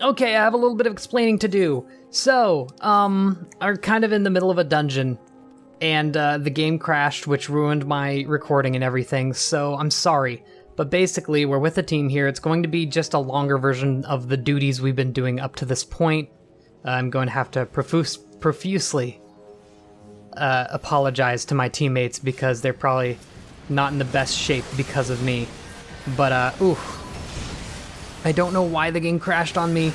Okay, I have a little bit of explaining to do. So, are kind of in the middle of a dungeon, and the game crashed, which ruined my recording and everything, so I'm sorry. But basically, we're with a team here. It's going to be just a longer version of the duties we've been doing up to this point. I'm going to have to profusely apologize to my teammates because they're probably not in the best shape because of me. But, I don't know why the game crashed on me,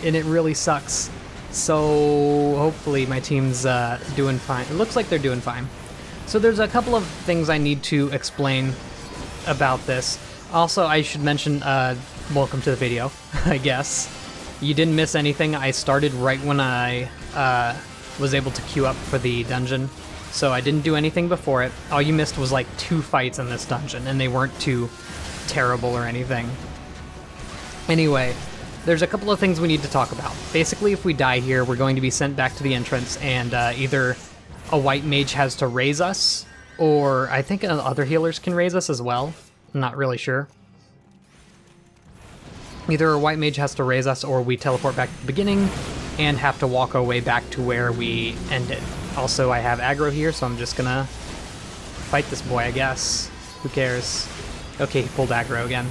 and it really sucks. So hopefully my team's doing fine. It looks like they're doing fine. So there's a couple of things I need to explain about this. Also, I should mention, welcome to the video, I guess. You didn't miss anything. I started right when I was able to queue up for the dungeon, so I didn't do anything before it. All you missed was like 2 fights in this dungeon, and they weren't too terrible or anything. Anyway, there's a couple of things we need to talk about. Basically, if we die here, we're going to be sent back to the entrance, and either a white mage has to raise us, or I think other healers can raise us as well. I'm not really sure. Either a white mage has to raise us, or we teleport back to the beginning and have to walk our way back to where we ended. Also, I have aggro here, so I'm just gonna fight this boy, I guess. Who cares? Okay, he pulled aggro again.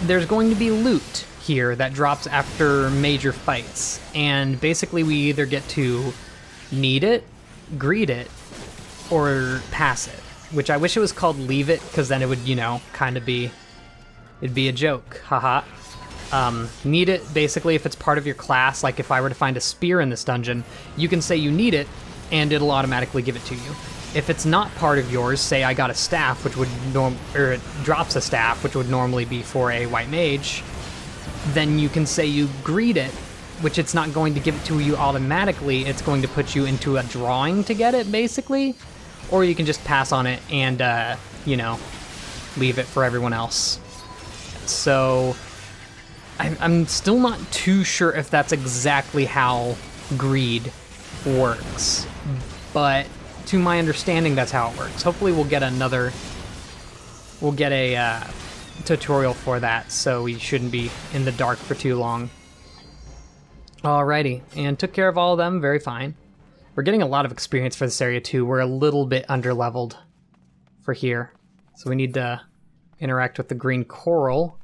There's going to be loot here that drops after major fights, and basically we either get to need it, greed it, or pass it, which I wish it was called leave it, because then it would, you know, kind of be, it'd be a joke, haha. Need it, basically, if it's part of your class, like if I were to find a spear in this dungeon, you can say you need it, and it'll automatically give it to you. If it's not part of yours, say I got a staff, which would or it drops a staff, which would normally be for a white mage, then you can say you greed it, which it's not going to give it to you automatically, it's going to put you into a drawing to get it, basically, or you can just pass on it and, you know, leave it for everyone else. So, I'm still not too sure if that's exactly how greed works, but to my understanding, that's how it works. Hopefully we'll get a tutorial for that, so we shouldn't be in the dark for too long. Alrighty, and took care of all of them, very fine. We're getting a lot of experience for this area too. We're a little bit underleveled for here, so we need to interact with the green coral.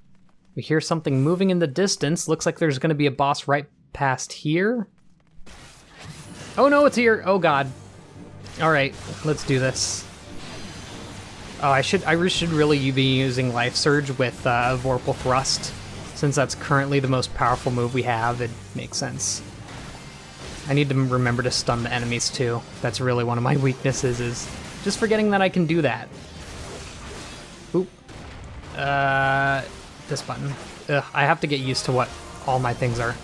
We hear something moving in the distance. Looks like there's going to be a boss right past here. Oh no, it's here! Oh god. Alright, let's do this. Oh, I should really be using Life Surge with Vorpal Thrust. Since that's currently the most powerful move we have, it makes sense. I need to remember to stun the enemies too. That's really one of my weaknesses, is just forgetting that I can do that. Oop. This button. Ugh, I have to get used to what all my things are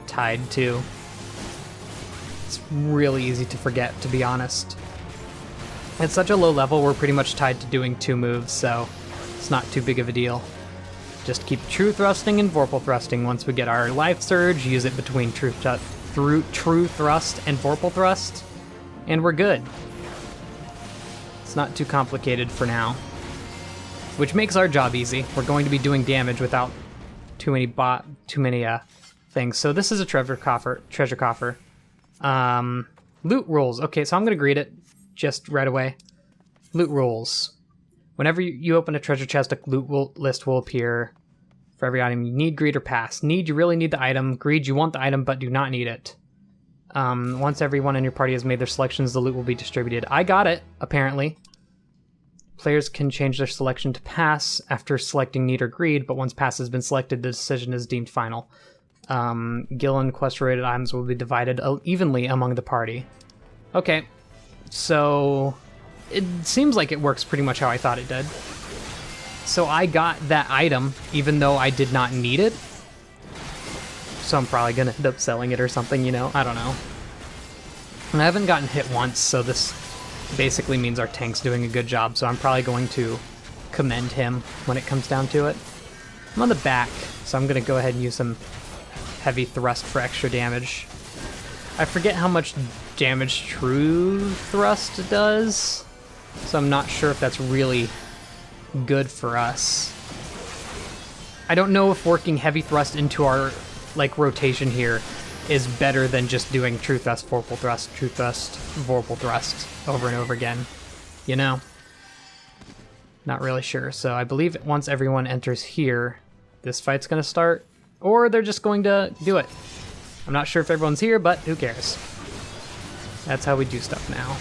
tied to. It's really easy to forget, to be honest. At such a low level, we're pretty much tied to doing 2 moves, so it's not too big of a deal. Just keep True Thrusting and Vorpal Thrusting. Once we get our Life Surge, use it between True Thrust and Vorpal Thrust, and we're good. It's not too complicated for now, which makes our job easy. We're going to be doing damage without too many things. So this is a treasure coffer. Loot rules. Okay, so I'm gonna greet it just right away. Loot rules. Whenever you open a treasure chest, a loot list will appear for every item you need, greed, or pass. Need, you really need the item. Greed, you want the item but do not need it. Once everyone in your party has made their selections, the loot will be distributed. I got it, apparently. Players can change their selection to pass after selecting need or greed, but once pass has been selected, the decision is deemed final. Guild and quest-related items will be divided evenly among the party. Okay, so it seems like it works pretty much how I thought it did. So I got that item, even though I did not need it. So I'm probably gonna end up selling it or something, you know? I don't know. And I haven't gotten hit once, so this basically means our tank's doing a good job, so I'm probably going to commend him when it comes down to it. I'm on the back, so I'm gonna go ahead and use some heavy thrust for extra damage. I forget how much damage True Thrust does, so I'm not sure if that's really good for us. I don't know if working heavy thrust into our like rotation here is better than just doing true thrust, vorpal thrust, true thrust, vorpal thrust over and over again. You know? Not really sure. So I believe once everyone enters here, this fight's gonna start, or they're just going to do it. I'm not sure if everyone's here, but who cares? That's how we do stuff now.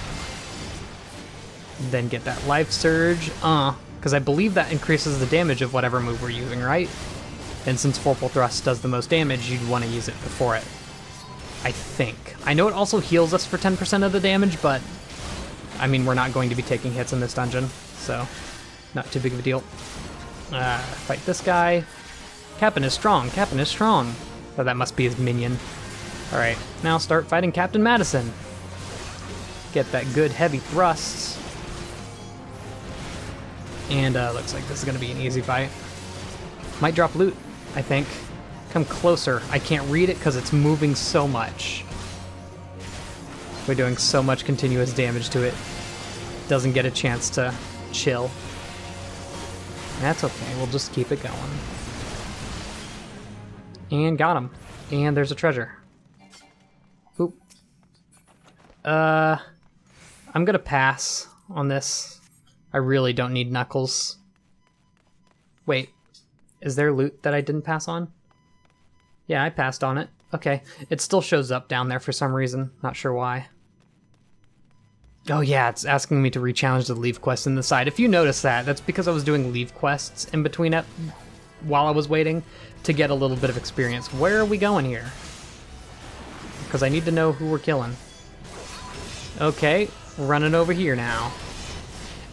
Then get that life surge, because I believe that increases the damage of whatever move we're using, right? And since vorpal thrust does the most damage, you'd want to use it before it. I think. I know it also heals us for 10% of the damage, but I mean, we're not going to be taking hits in this dungeon, so not too big of a deal. Fight this guy. Captain is strong. Captain is strong. So that must be his minion. All right, now start fighting Captain Madison. Get that good heavy thrust. And looks like this is gonna be an easy fight. Might drop loot, I think. Come closer. I can't read it because it's moving so much. We're doing so much continuous damage to it. Doesn't get a chance to chill. That's okay, we'll just keep it going. And got him. And there's a treasure. Oop. I'm gonna pass on this. I really don't need Knuckles. Wait, is there loot that I didn't pass on? Yeah, I passed on it. Okay, it still shows up down there for some reason. Not sure why. Oh yeah, it's asking me to re-challenge the leave quest in the side. If you notice that, that's because I was doing leave quests in between it while I was waiting to get a little bit of experience. Where are we going here? Because I need to know who we're killing. Okay, running over here now.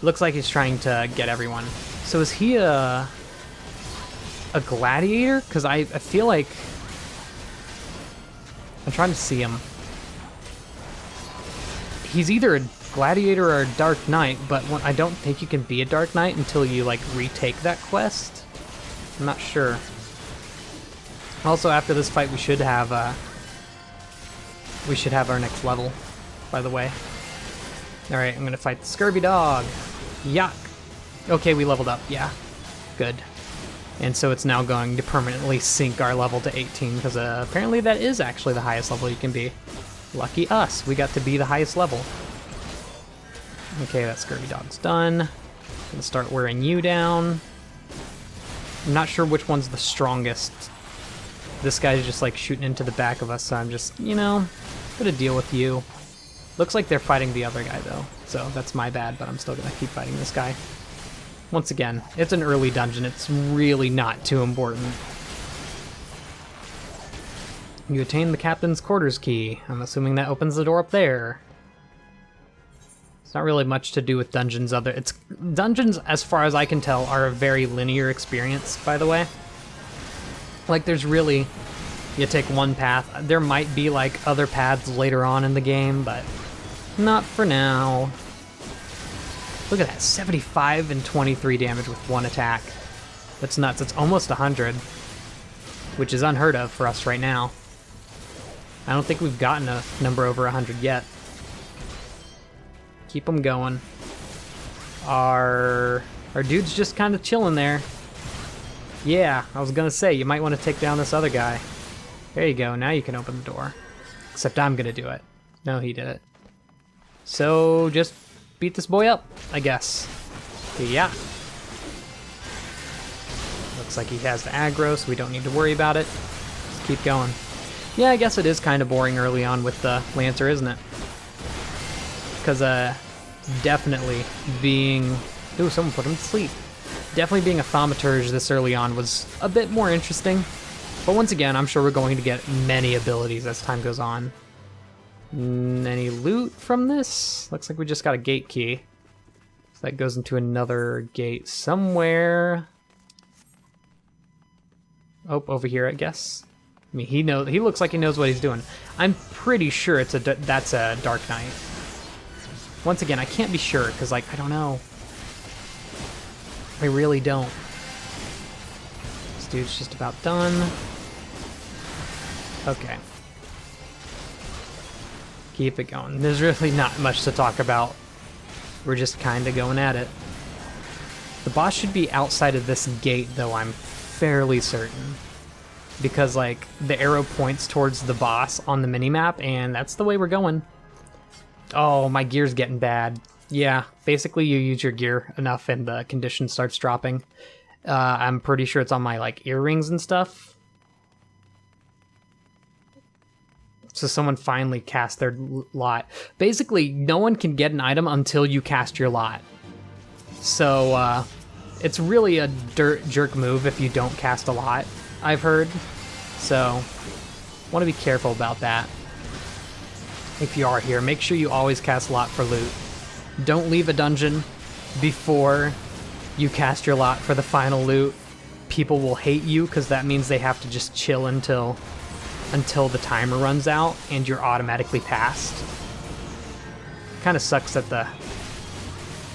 Looks like he's trying to get everyone. So is he a gladiator? Because I feel like... I'm trying to see him. He's either a gladiator or a dark knight, but I don't think you can be a dark knight until you like retake that quest. I'm not sure. Also, after this fight, we should have our next level, by the way. All right, I'm gonna fight the scurvy dog. Yuck. Okay, we leveled up. Yeah, good. And so it's now going to permanently sink our level to 18 because apparently that is actually the highest level you can be. Lucky us, we got to be the highest level. Okay, that scurvy dog's done. Gonna start wearing you down. I'm not sure which one's the strongest. This guy's just like shooting into the back of us, so I'm just, you know, gonna deal with you. Looks like they're fighting the other guy though, so that's my bad, but I'm still gonna keep fighting this guy. Once again, it's an early dungeon, it's really not too important. You attain the captain's quarters key. I'm assuming that opens the door up there. It's not really much to do with dungeons dungeons, as far as I can tell, are a very linear experience, by the way. Like, there's really, you take one path. There might be, like, other paths later on in the game, but not for now. Look at that, 75 and 23 damage with one attack. That's nuts, it's almost 100, which is unheard of for us right now. I don't think we've gotten a number over 100 yet. Keep them going. Our dude's just kind of chilling there. Yeah, I was gonna say, you might want to take down this other guy. There you go, now you can open the door. Except I'm gonna do it. No, he did it. So, just beat this boy up, I guess. Yeah. Looks like he has the aggro, so we don't need to worry about it. Just keep going. Yeah, I guess it is kind of boring early on with the Lancer, isn't it? Because, definitely being... Ooh, someone put him to sleep. Definitely being a thaumaturge this early on was a bit more interesting. But once again, I'm sure we're going to get many abilities as time goes on. Any loot from this? Looks like we just got a gate key. So that goes into another gate somewhere. Oh, over here, I guess. I mean, he looks like he knows what he's doing. I'm pretty sure that's a Dark Knight. Once again, I can't be sure, because, like, I don't know. I really don't. This dude's just about done. Okay. Keep it going. There's really not much to talk about. We're just kind of going at it. The boss should be outside of this gate, though, I'm fairly certain. Because, like, the arrow points towards the boss on the minimap, and that's the way we're going. Oh, my gear's getting bad. Yeah, basically you use your gear enough and the condition starts dropping. I'm pretty sure it's on my, like, earrings and stuff. So someone finally cast their lot. Basically, no one can get an item until you cast your lot. So, it's really a jerk move if you don't cast a lot, I've heard. So, want to be careful about that. If you are here, make sure you always cast a lot for loot. Don't leave a dungeon before you cast your lot for the final loot. People will hate you because that means they have to just chill until the timer runs out and you're automatically passed. Kind of sucks that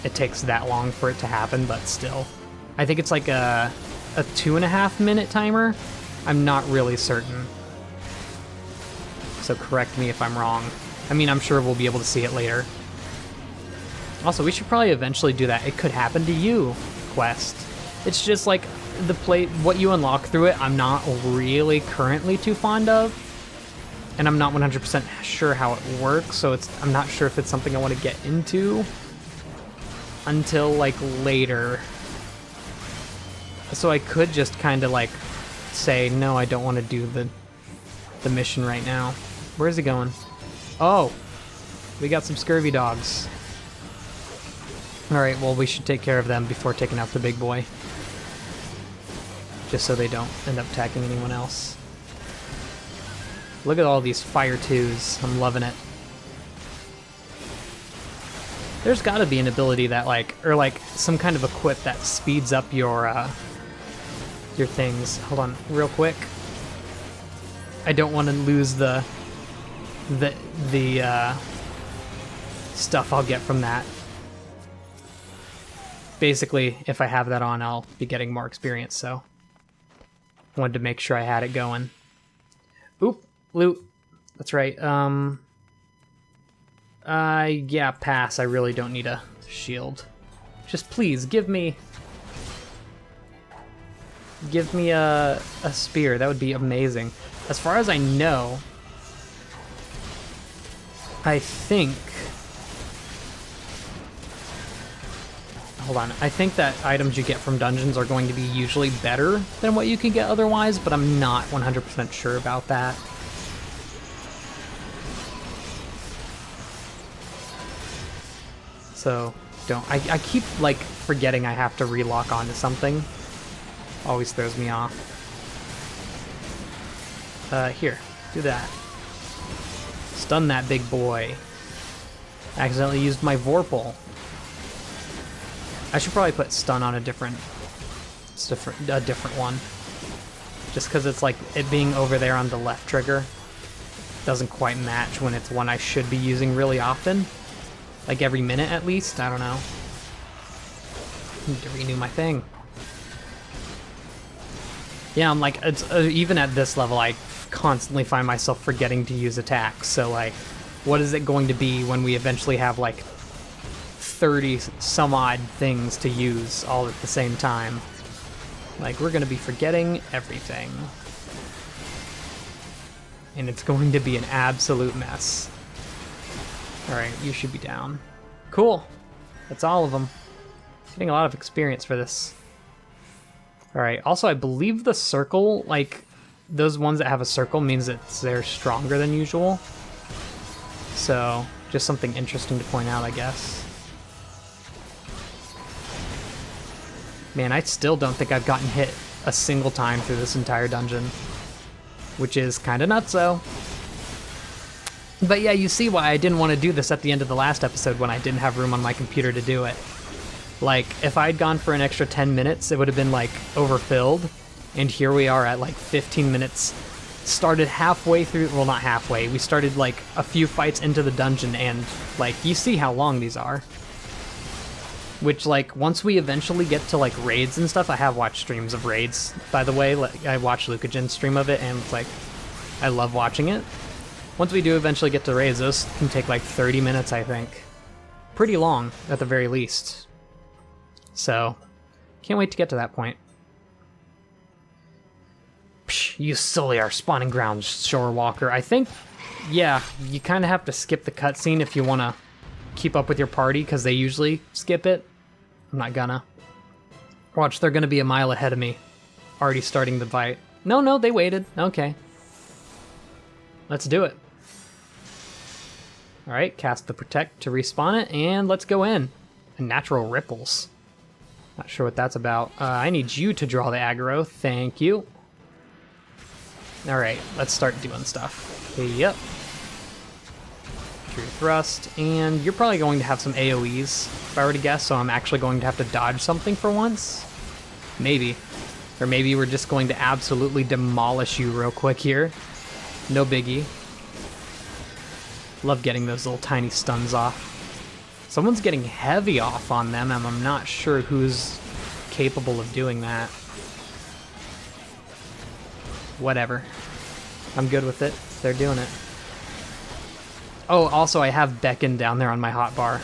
it takes that long for it to happen, but still. I think it's like a 2.5 minute timer. I'm not really certain. So correct me if I'm wrong. I mean, I'm sure we'll be able to see it later. Also, we should probably eventually do that It Could Happen to You quest. It's just like what you unlock through it, I'm not really currently too fond of. And I'm not 100% sure how it works, so I'm not sure if it's something I want to get into until, like, later. So I could just kind of, like, say, no, I don't want to do the mission right now. Where's he going? Oh, we got some scurvy dogs. Alright, well, we should take care of them before taking out the big boy. Just so they don't end up attacking anyone else. Look at all these fire twos. I'm loving it. There's gotta be an ability that, like, or like some kind of equip that speeds up your things. Hold on, real quick. I don't want to lose the stuff I'll get from that. Basically, if I have that on, I'll be getting more experience, so wanted to make sure I had it going. Oop, loot. That's right. Yeah, pass. I really don't need a shield. Just please give me a spear. That would be amazing. As far as I know, I think... Hold on. I think that items you get from dungeons are going to be usually better than what you can get otherwise, but I'm not 100% sure about that. So, I keep, like, forgetting I have to relock onto something. Always throws me off. Here. Do that. Stun that big boy. Accidentally used my Vorpal. I should probably put stun on a different one. Just because it's like it being over there on the left trigger doesn't quite match when it's one I should be using really often. Like every minute at least, I don't know. Need to renew my thing. Yeah, I'm like, it's even at this level, I constantly find myself forgetting to use attacks. So like, what is it going to be when we eventually have like 30 some odd things to use all at the same time? Like, we're going to be forgetting everything. And it's going to be an absolute mess. Alright, you should be down. Cool. That's all of them. Getting a lot of experience for this. Alright, also I believe the circle, like, those ones that have a circle means that they're stronger than usual. So, just something interesting to point out, I guess. Man, I still don't think I've gotten hit a single time through this entire dungeon. Which is kind of nutso. But yeah, you see why I didn't want to do this at the end of the last episode when I didn't have room on my computer to do it. Like, if I'd gone for an extra 10 minutes, it would have been, like, overfilled. And here we are at, like, 15 minutes. Started halfway through, well, not halfway. We started, like, a few fights into the dungeon, and, like, you see how long these are. Which, like, once we eventually get to, like, raids and stuff, I have watched streams of raids, by the way. Like, I watched Lucagen's stream of it, and it's like, I love watching it. Once we do eventually get to raids, those can take, like, 30 minutes, I think. Pretty long, at the very least. So, can't wait to get to that point. You solely are spawning ground, Shorewalker. I think, yeah, you kind of have to skip the cutscene if you want to keep up with your party, because they usually skip it. I'm not gonna. Watch, they're gonna be a mile ahead of me. Already starting the fight. No, they waited. Okay. Let's do it. Alright, cast the Protect to respawn it, and let's go in. And Natural Ripples. Not sure what that's about. I need you to draw the aggro. Thank you. Alright, let's start doing stuff. Okay, yep. True Thrust, and you're probably going to have some AoEs, if I were to guess, so I'm actually going to have to dodge something for once. Maybe. Or maybe we're just going to absolutely demolish you real quick here. No biggie. Love getting those little tiny stuns off. Someone's getting heavy off on them, and I'm not sure who's capable of doing that. Whatever. I'm good with it. They're doing it. Oh, also I have Beckon down there on my hotbar.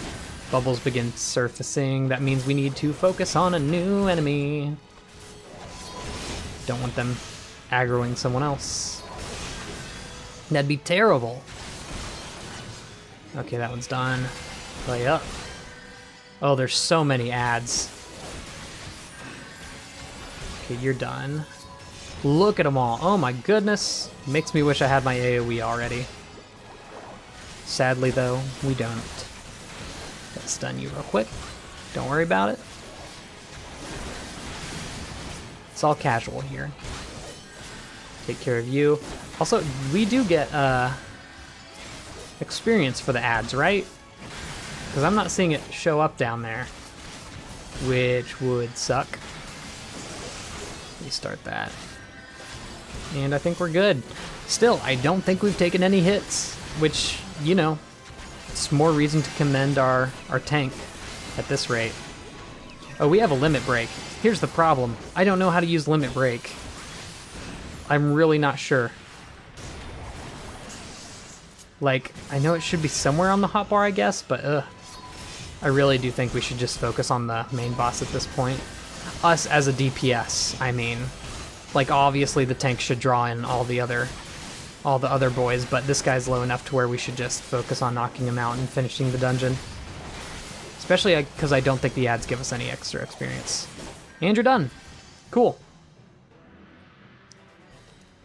Bubbles begin surfacing. That means we need to focus on a new enemy. Don't want them aggroing someone else. That'd be terrible. Okay, that one's done. Play up. Oh, there's so many ads. Okay, you're done. Look at them all. Oh my goodness. Makes me wish I had my AoE already. Sadly, though, we don't. Let's stun you real quick. Don't worry about it. It's all casual here. Take care of you. Also, we do get experience for the ads, right? Because I'm not seeing it show up down there, which would suck. Restart that. And I think we're good. Still, I don't think we've taken any hits, which, you know, it's more reason to commend our tank at this rate. Oh, we have a limit break. Here's the problem. I don't know how to use limit break. I'm really not sure. Like, I know it should be somewhere on the hotbar, I guess, but I really do think we should just focus on the main boss at this point. Us as a DPS, I mean. Like, obviously the tank should draw in all the other boys, but this guy's low enough to where we should just focus on knocking him out and finishing the dungeon. Especially because I don't think the ads give us any extra experience. And you're done. Cool.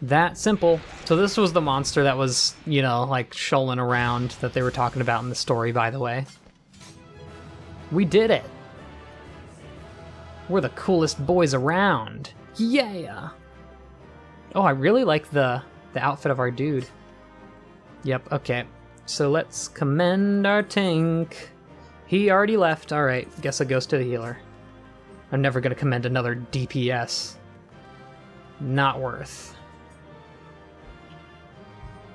That simple. So this was the monster that was, you know, like shoaling around that they were talking about in the story, by the way. We did it. We're the coolest boys around. Yeah. Oh, I really like the outfit of our dude. Yep, okay. So let's commend our tank. He already left. All right, guess it goes to the healer. I'm never gonna commend another DPS. Not worth.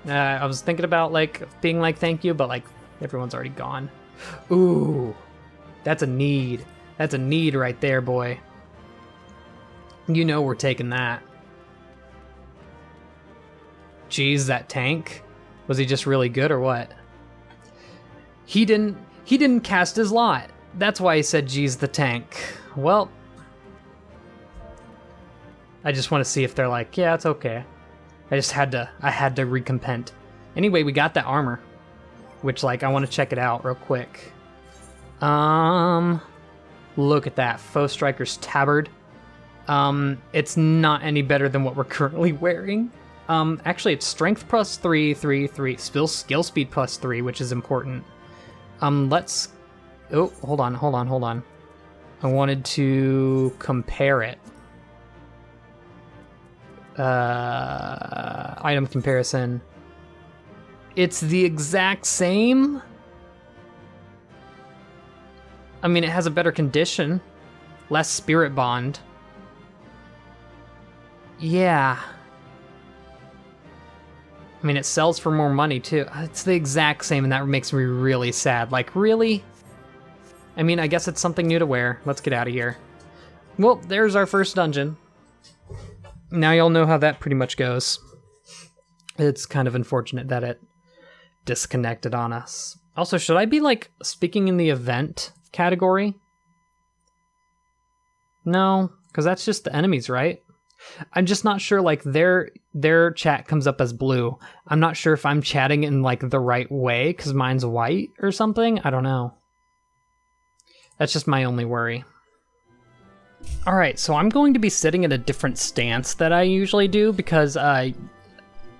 I was thinking about like being like thank you, but like everyone's already gone. Ooh, that's a need. That's a need right there, boy. You know we're taking that. Geez, that tank. Was he just really good or what? He didn't cast his lot. That's why he said geez the tank. Well, I just want to see if they're like, yeah, it's okay. I had to recompense. Anyway, we got that armor, which like I want to check it out real quick. Look at that Foe Striker's tabard. It's not any better than what we're currently wearing. Actually, it's strength plus 3, skill speed plus 3, which is important. Let's. Oh, hold on. I wanted to compare it. Item comparison. It's the exact same. I mean, it has a better condition, less spirit bond. Yeah. I mean, it sells for more money too. It's the exact same, and that makes me really sad. Like, really? I mean, I guess it's something new to wear. Let's get out of here. Well, there's our first dungeon. Now y'all know how that pretty much goes. It's kind of unfortunate that it disconnected on us. Also, should I be, like, speaking in the event category? No, because that's just the enemies, right? I'm just not sure, like, their chat comes up as blue. I'm not sure if I'm chatting in, like, the right way, because mine's white or something. I don't know. That's just my only worry. Alright, so I'm going to be sitting in a different stance that I usually do, because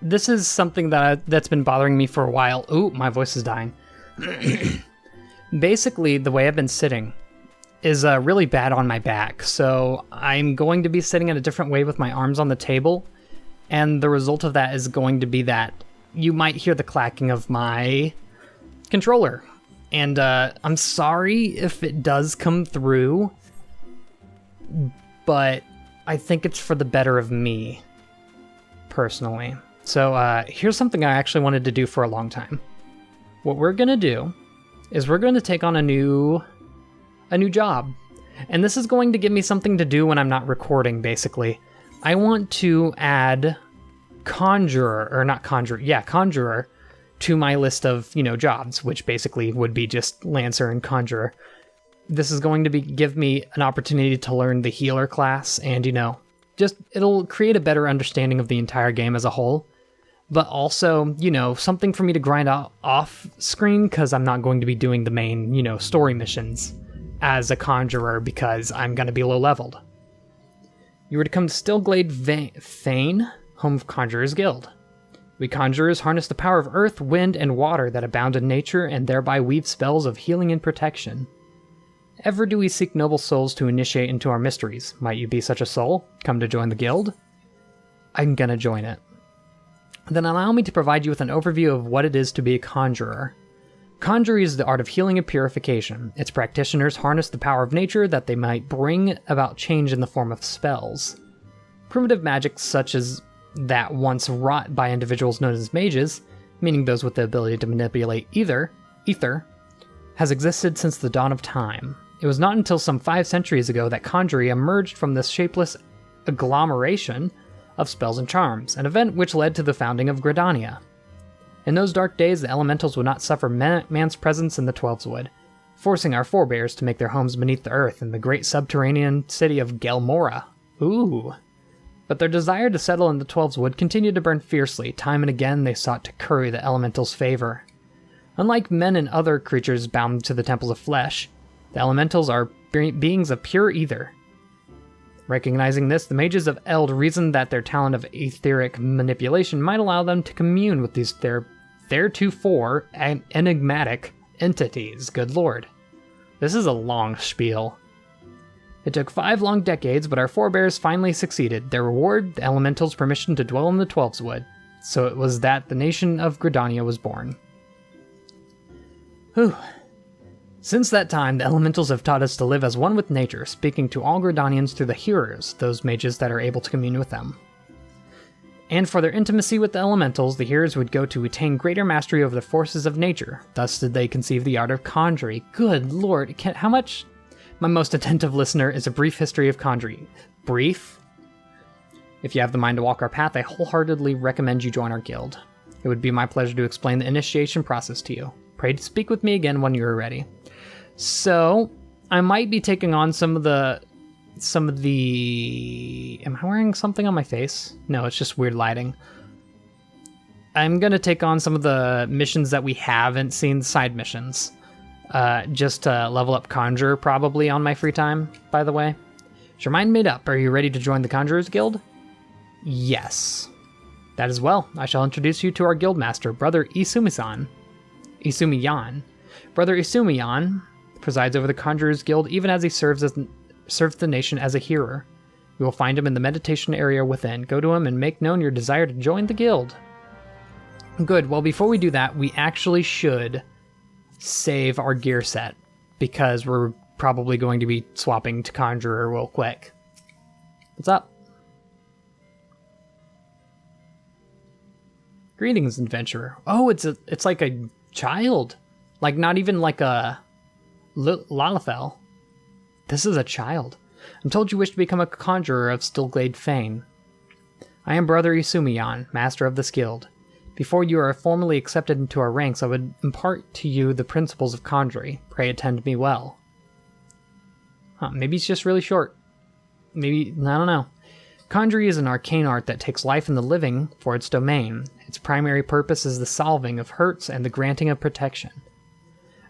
this is something that's been bothering me for a while. Ooh, my voice is dying. Basically, the way I've been sitting is really bad on my back, so I'm going to be sitting in a different way with my arms on the table, and the result of that is going to be that you might hear the clacking of my controller. And I'm sorry if it does come through, but I think it's for the better of me, personally. So here's something I actually wanted to do for a long time. What we're going to do is we're going to take on a new job. And this is going to give me something to do when I'm not recording, basically. I want to add Conjurer to my list of, jobs, which basically would be just Lancer and Conjurer. This is going to give me an opportunity to learn the healer class, and, it'll create a better understanding of the entire game as a whole. But also, something for me to grind out off screen, because I'm not going to be doing the main, story missions as a Conjurer, because I'm going to be low leveled. You were to come to Stillglade Fane, home of Conjurer's Guild. We Conjurers harness the power of earth, wind, and water that abound in nature, and thereby weave spells of healing and protection. Ever do we seek noble souls to initiate into our mysteries? Might you be such a soul? Come to join the guild? I'm gonna join it. Then allow me to provide you with an overview of what it is to be a Conjurer. Conjuring is the art of healing and purification. Its practitioners harness the power of nature that they might bring about change in the form of spells. Primitive magic such as that once wrought by individuals known as mages, meaning those with the ability to manipulate ether, has existed since the dawn of time. It was not until some 5 centuries ago that conjuring emerged from this shapeless agglomeration of spells and charms, an event which led to the founding of Gridania. In those dark days, the elementals would not suffer man's presence in the Twelveswood, forcing our forebears to make their homes beneath the earth in the great subterranean city of Gelmora. Ooh. But their desire to settle in the Twelveswood continued to burn fiercely. Time and again they sought to curry the elementals' favor. Unlike men and other creatures bound to the temples of flesh, the elementals are beings of pure ether. Recognizing this, the mages of Eld reasoned that their talent of etheric manipulation might allow them to commune with these theretofore enigmatic entities. Good lord. This is a long spiel. It took 5 long decades, but our forebears finally succeeded. Their reward, the elementals' permission to dwell in the Twelveswood. So it was that the nation of Gridania was born. Whew. Since that time, the elementals have taught us to live as one with nature, speaking to all Gridanians through the hearers, those mages that are able to commune with them. And for their intimacy with the elementals, the hearers would go to attain greater mastery over the forces of nature. Thus did they conceive the art of conjuring. Good lord, how much... My most attentive listener is a brief history of conjuring. Brief? If you have the mind to walk our path, I wholeheartedly recommend you join our guild. It would be my pleasure to explain the initiation process to you. Pray to speak with me again when you are ready. So, I might be taking on some of the... Am I wearing something on my face? No, it's just weird lighting. I'm gonna take on some of the missions that we haven't seen, side missions. Just to level up Conjurer, probably, on my free time, by the way. Is your mind made up? Are you ready to join the Conjurers Guild? Yes. That as well. I shall introduce you to our guildmaster, Brother Isumiyan. Brother Isumiyan presides over the Conjurers Guild even as he serves the nation as a hearer. You will find him in the meditation area within. Go to him and make known your desire to join the guild. Good. Well, before we do that, we actually should save our gear set, because we're probably going to be swapping to Conjurer real quick. What's up? Greetings, adventurer. Oh, it's like a child. Like, not even like a Lalafell. This is a child. I'm told you wish to become a conjurer of Stillglade Fane. I am Brother Isumiyan, master of this guild. Before you are formally accepted into our ranks, I would impart to you the principles of conjuring. Pray attend me well. Maybe it's just really short. Maybe, I don't know. Conjurer is an arcane art that takes life in the living for its domain. Its primary purpose is the solving of hurts and the granting of protection.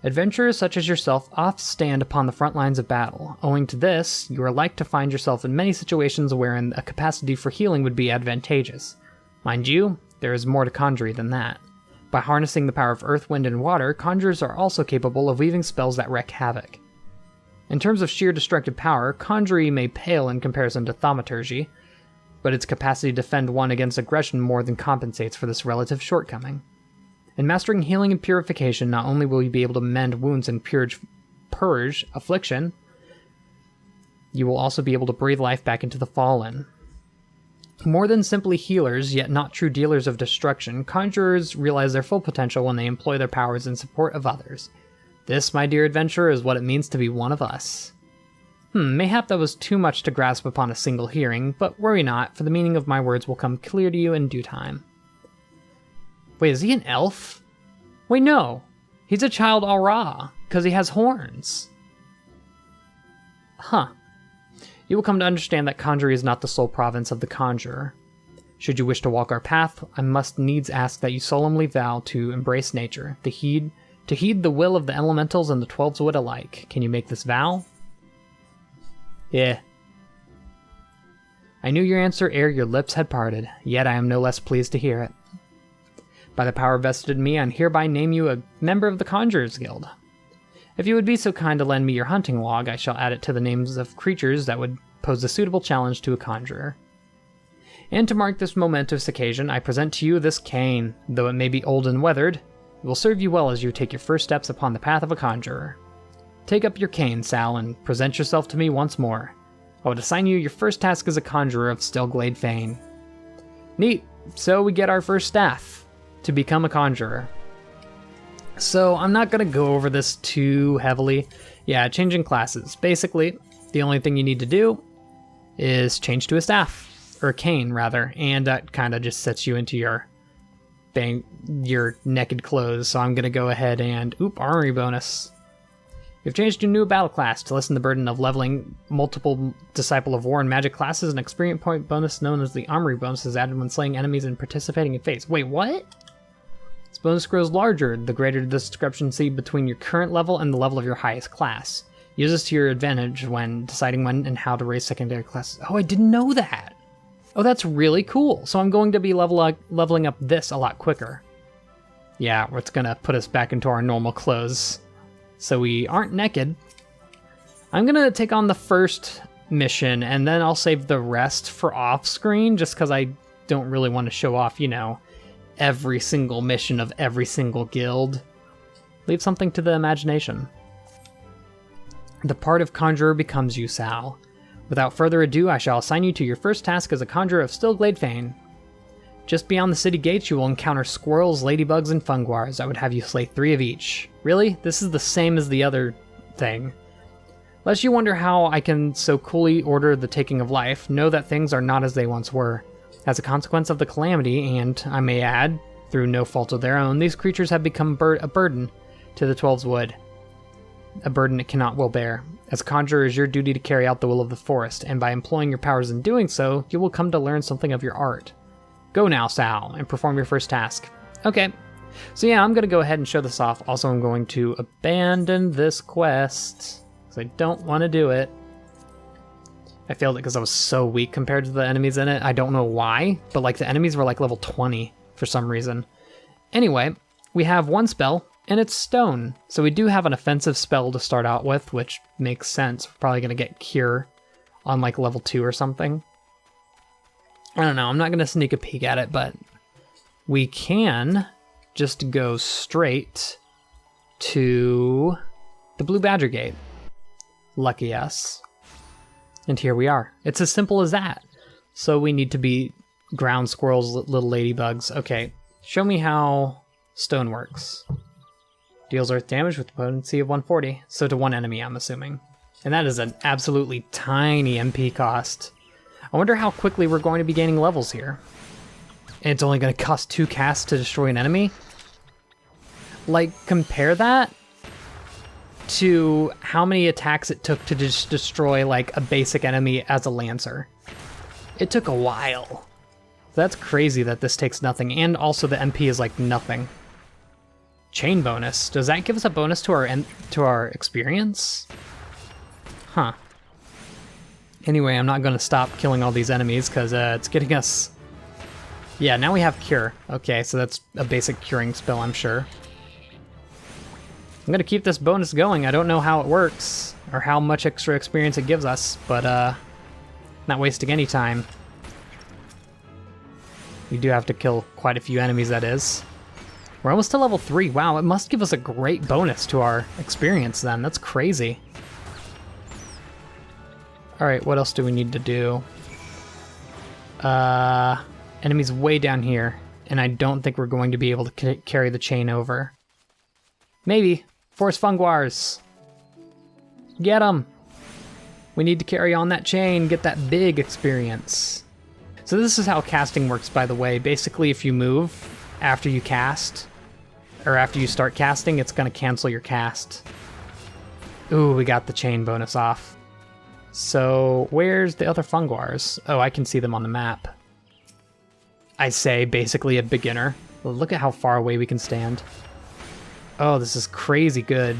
Adventurers such as yourself oft stand upon the front lines of battle. Owing to this, you are like to find yourself in many situations wherein a capacity for healing would be advantageous. Mind you, there is more to Conjurer than that. By harnessing the power of earth, wind, and water, conjurers are also capable of weaving spells that wreak havoc. In terms of sheer destructive power, Conjurer may pale in comparison to thaumaturgy, but its capacity to defend one against aggression more than compensates for this relative shortcoming. In mastering healing and purification, not only will you be able to mend wounds and purge affliction, you will also be able to breathe life back into the fallen. More than simply healers, yet not true dealers of destruction, conjurers realize their full potential when they employ their powers in support of others. This, my dear adventurer, is what it means to be one of us. Mayhap that was too much to grasp upon a single hearing, but worry not, for the meaning of my words will come clear to you in due time. Wait, is he an elf? Wait, no. He's a child Aura, because he has horns. Huh. You will come to understand that Conjurer is not the sole province of the Conjurer. Should you wish to walk our path, I must needs ask that you solemnly vow to embrace nature, to heed the will of the elementals and the 12's wood alike. Can you make this vow? Yeah. I knew your answer ere your lips had parted, yet I am no less pleased to hear it. By the power vested in me, I hereby name you a member of the Conjurers Guild. If you would be so kind to lend me your hunting log, I shall add it to the names of creatures that would pose a suitable challenge to a conjurer. And to mark this momentous occasion, I present to you this cane. Though it may be old and weathered, it will serve you well as you take your first steps upon the path of a conjurer. Take up your cane, Sal, and present yourself to me once more. I would assign you your first task as a conjurer of Stillglade Fane. Neat, so we get our first staff to become a conjurer. So I'm not going to go over this too heavily. Yeah, changing classes. Basically, the only thing you need to do is change to a staff, or a cane rather, and that kind of just sets you into your naked clothes. So I'm going to go ahead and, armory bonus. You've changed to a new battle class to lessen the burden of leveling multiple Disciple of War and Magic classes. An experience point bonus known as the Armory bonus is added when slaying enemies and participating in fights. Wait, what? This bonus grows larger the greater the discrepancy between your current level and the level of your highest class. Use this to your advantage when deciding when and how to raise secondary classes. Oh, I didn't know that! Oh, that's really cool. So I'm going to be leveling up this a lot quicker. Yeah, it's going to put us back into our normal clothes, so we aren't naked. I'm going to take on the first mission, and then I'll save the rest for off-screen, just because I don't really want to show off, every single mission of every single guild. Leave something to the imagination. The part of Conjurer becomes you, Sal. Without further ado, I shall assign you to your first task as a conjurer of Stillglade Fane. Just beyond the city gates, you will encounter squirrels, ladybugs, and funguars. I would have you slay 3 of each. Really? This is the same as the other thing. Lest you wonder how I can so coolly order the taking of life, know that things are not as they once were. As a consequence of the calamity, and, I may add, through no fault of their own, these creatures have become a burden to the 12's wood. A burden it cannot well bear. As a conjurer, it is your duty to carry out the will of the forest, and by employing your powers in doing so, you will come to learn something of your art. Go now, Sal, and perform your first task. Okay. So yeah, I'm going to go ahead and show this off. Also, I'm going to abandon this quest, because I don't want to do it. I failed it because I was so weak compared to the enemies in it. I don't know why, but the enemies were level 20 for some reason. Anyway, we have one spell, and it's stone. So we do have an offensive spell to start out with, which makes sense. We're probably going to get Cure on level 2 or something. I don't know, I'm not going to sneak a peek at it, but we can just go straight to the Blue Badger Gate. Lucky us. And here we are. It's as simple as that. So we need to beat ground squirrels, little ladybugs. Okay, show me how stone works. Deals earth damage with a potency of 140. So to one enemy, I'm assuming. And that is an absolutely tiny MP cost. I wonder how quickly we're going to be gaining levels here. And it's only going to cost 2 casts to destroy an enemy? Compare that to how many attacks it took to just destroy, a basic enemy as a Lancer. It took a while. That's crazy that this takes nothing, and also the MP is like nothing. Chain bonus. Does that give us a bonus to our experience? Huh. Anyway, I'm not going to stop killing all these enemies because it's getting us... Yeah, now we have Cure. Okay, so that's a basic curing spell, I'm sure. I'm going to keep this bonus going. I don't know how it works or how much extra experience it gives us, but not wasting any time. We do have to kill quite a few enemies, that is. We're almost to level 3. Wow, it must give us a great bonus to our experience then. That's crazy. Alright, what else do we need to do? Enemies way down here, and I don't think we're going to be able to carry the chain over. Maybe. Force Funguars. Get them. We need to carry on that chain, get that big experience. So this is how casting works, by the way. Basically, if you move after you cast, or after you start casting, it's going to cancel your cast. Ooh, we got the chain bonus off. So where's the other Funguars? Oh, I can see them on the map. I say basically a beginner. Well, look at how far away we can stand. Oh, this is crazy good.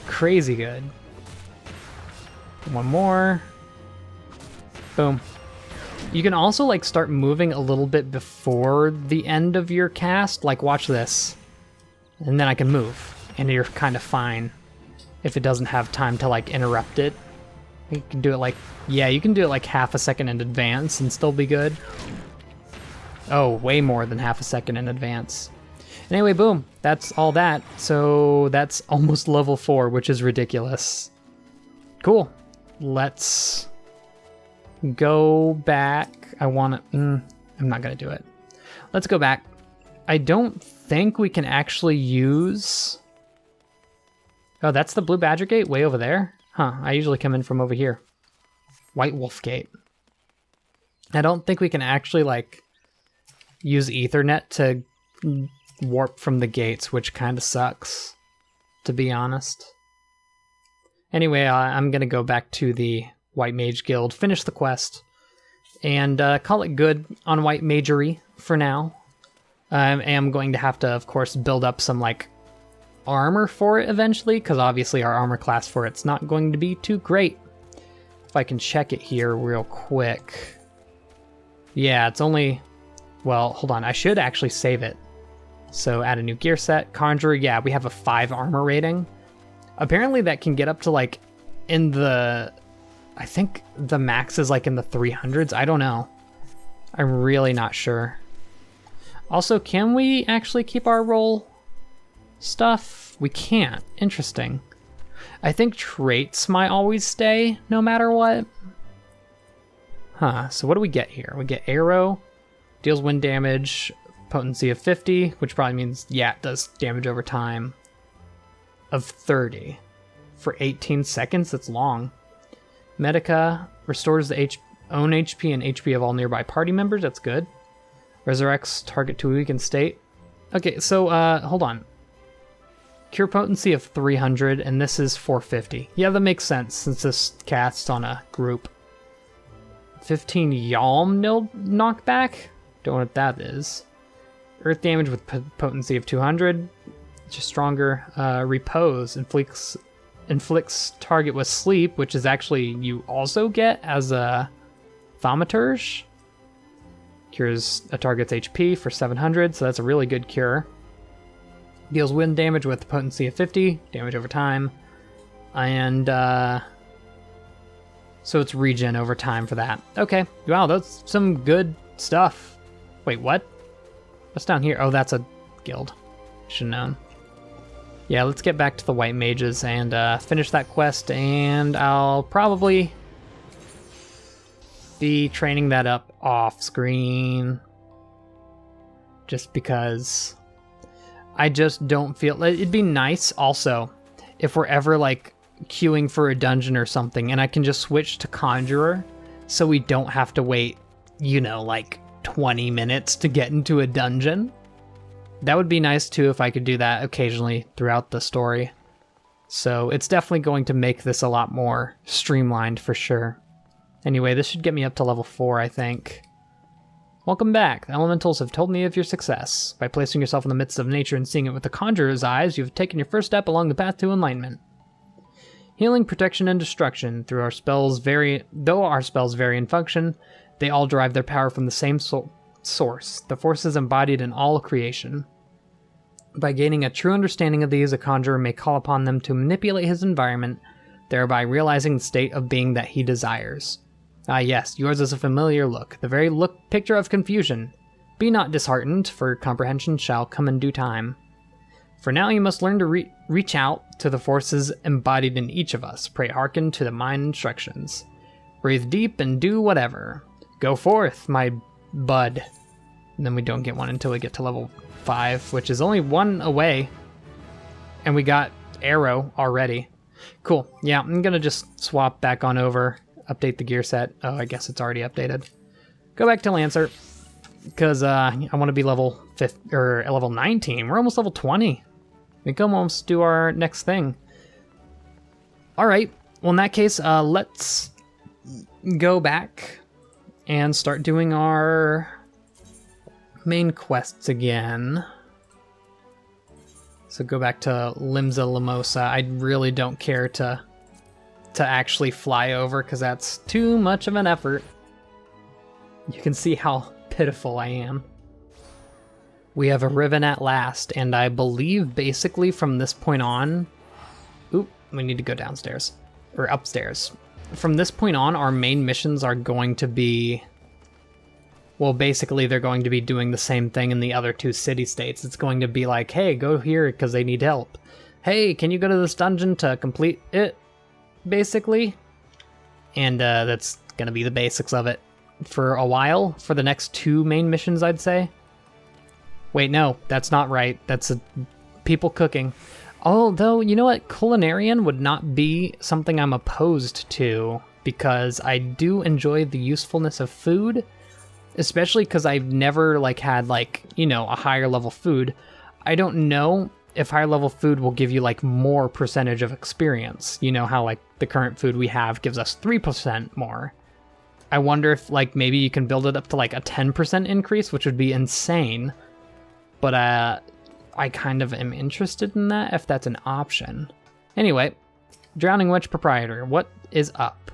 Crazy good. One more. Boom. You can also like start moving a little bit before the end of your cast. Like watch this. And then I can move. And you're kind of fine. If it doesn't have time to like interrupt it. You can do it like, yeah, you can do it like half a second in advance and still be good. Oh, way more than half a second in advance. Anyway, boom, that's all that. So that's almost level 4, which is ridiculous. Cool. Let's go back. I want to, I'm not going to do it. Let's go back. I don't think we can actually use... Oh, that's the Blue Badger Gate way over there? Huh, I usually come in from over here. White Wolf Gate. I don't think we can actually, like, use Ethernet to warp from the gates, which kind of sucks, to be honest. Anyway, I'm going to go back to the White Mage Guild, finish the quest, and call it good on White Magery for now. I am going to have to, of course, build up some, like, armor for it eventually, because obviously our armor class for it's not going to be too great. If I can check it here real quick. Yeah, it's only... Well, hold on. I should actually save it. So add a new gear set. Conjurer, yeah, we have a 5 armor rating. Apparently that can get up to like in the... I think the max is like in the 300s. I don't know. I'm really not sure. Also, can we actually keep our roll stuff? We can't. Interesting. I think traits might always stay no matter what. Huh, so what do we get here? We get arrow, deals wind damage, potency of 50, which probably means, yeah, it does damage over time of 30 for 18 seconds. That's long. Medica restores the own HP and HP of all nearby party members. That's good. Resurrects target to a weakened state. Okay, so hold on. Cure potency of 300, and this is 450. Yeah, that makes sense since this casts on a group. 15 Yalm knockback? Don't know what that is. Earth damage with potency of 200. Just stronger. Repose inflicts target with sleep, which is actually you also get as a thaumaturge. Cures a target's HP for 700, so that's a really good cure. Deals wind damage with potency of 50, damage over time. And so it's regen over time for that. Okay, wow, that's some good stuff. Wait, what? What's down here? Oh, that's a guild. Should've known. Yeah, let's get back to the White Mages and finish that quest, and I'll probably be training that up off screen. Just because I just don't feel... It'd be nice also if we're ever like queuing for a dungeon or something and I can just switch to Conjurer so we don't have to wait, you know, like 20 minutes to get into a dungeon. That would be nice too if I could do that occasionally throughout the story. So it's definitely going to make this a lot more streamlined for sure. Anyway, this should get me up to level 4, I think. Welcome back. The elementals have told me of your success. By placing yourself in the midst of nature and seeing it with the Conjurer's eyes, you have taken your first step along the path to enlightenment. Healing, protection, and destruction. Though our spells vary in function, they all derive their power from the same source, the forces embodied in all creation. By gaining a true understanding of these, a conjurer may call upon them to manipulate his environment, thereby realizing the state of being that he desires. Ah yes, yours is a familiar look, the very picture of confusion. Be not disheartened, for comprehension shall come in due time. For now you must learn to reach out to the forces embodied in each of us. Pray hearken to the mind instructions. Breathe deep and do whatever. Go forth, my bud. And then we don't get one until we get to level 5, which is only 1 away. And we got arrow already. Cool. Yeah, I'm gonna just swap back on over. Update the gear set. Oh, I guess it's already updated. Go back to Lancer, because I want to be level 19. We're almost level 20. We can almost do our next thing. All right. Well, in that case, let's go back and start doing our main quests again. So go back to Limsa Limosa. I really don't care to actually fly over, because that's too much of an effort. You can see how pitiful I am. We have a Riven at last, and I believe basically from this point on... Oop, we need to go downstairs. Or upstairs. From this point on, our main missions are going to be... Well, basically they're going to be doing the same thing in the other 2 city-states. It's going to be like, hey, go here because they need help. Hey, can you go to this dungeon to complete it? Basically. And that's gonna be the basics of it for a while, for the next 2 main missions, I'd say. Wait, no, that's not right. That's people cooking. Although, you know what? Culinarian would not be something I'm opposed to, because I do enjoy the usefulness of food, especially because I've never had a higher level food. I don't know if higher level food will give you more percentage of experience. You know how the current food we have gives us 3% more. I wonder if maybe you can build it up to a 10% increase, which would be insane. But I kind of am interested in that, if that's an option. Anyway, Drowning Witch Proprietor, what is up?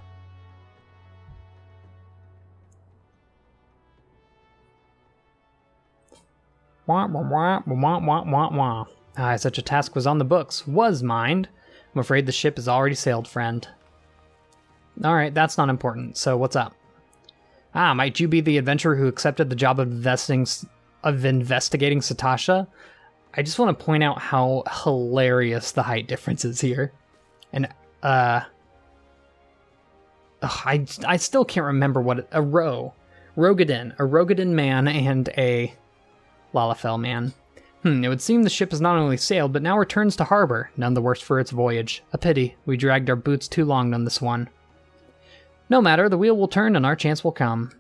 Wah, wah, wah, wah, wah, wah, wah. Such a task was on the books. Was mined. I'm afraid the ship has already sailed, friend. Alright, that's not important. So what's up? Might you be the adventurer who accepted the job of investigating Satasha? I just want to point out how hilarious the height difference is here. And, I still can't remember what a Rogadin man and a Lalafell man. It would seem the ship has not only sailed, but now returns to harbor, none the worse for its voyage. A pity, we dragged our boots too long on this one. No matter, the wheel will turn and our chance will come.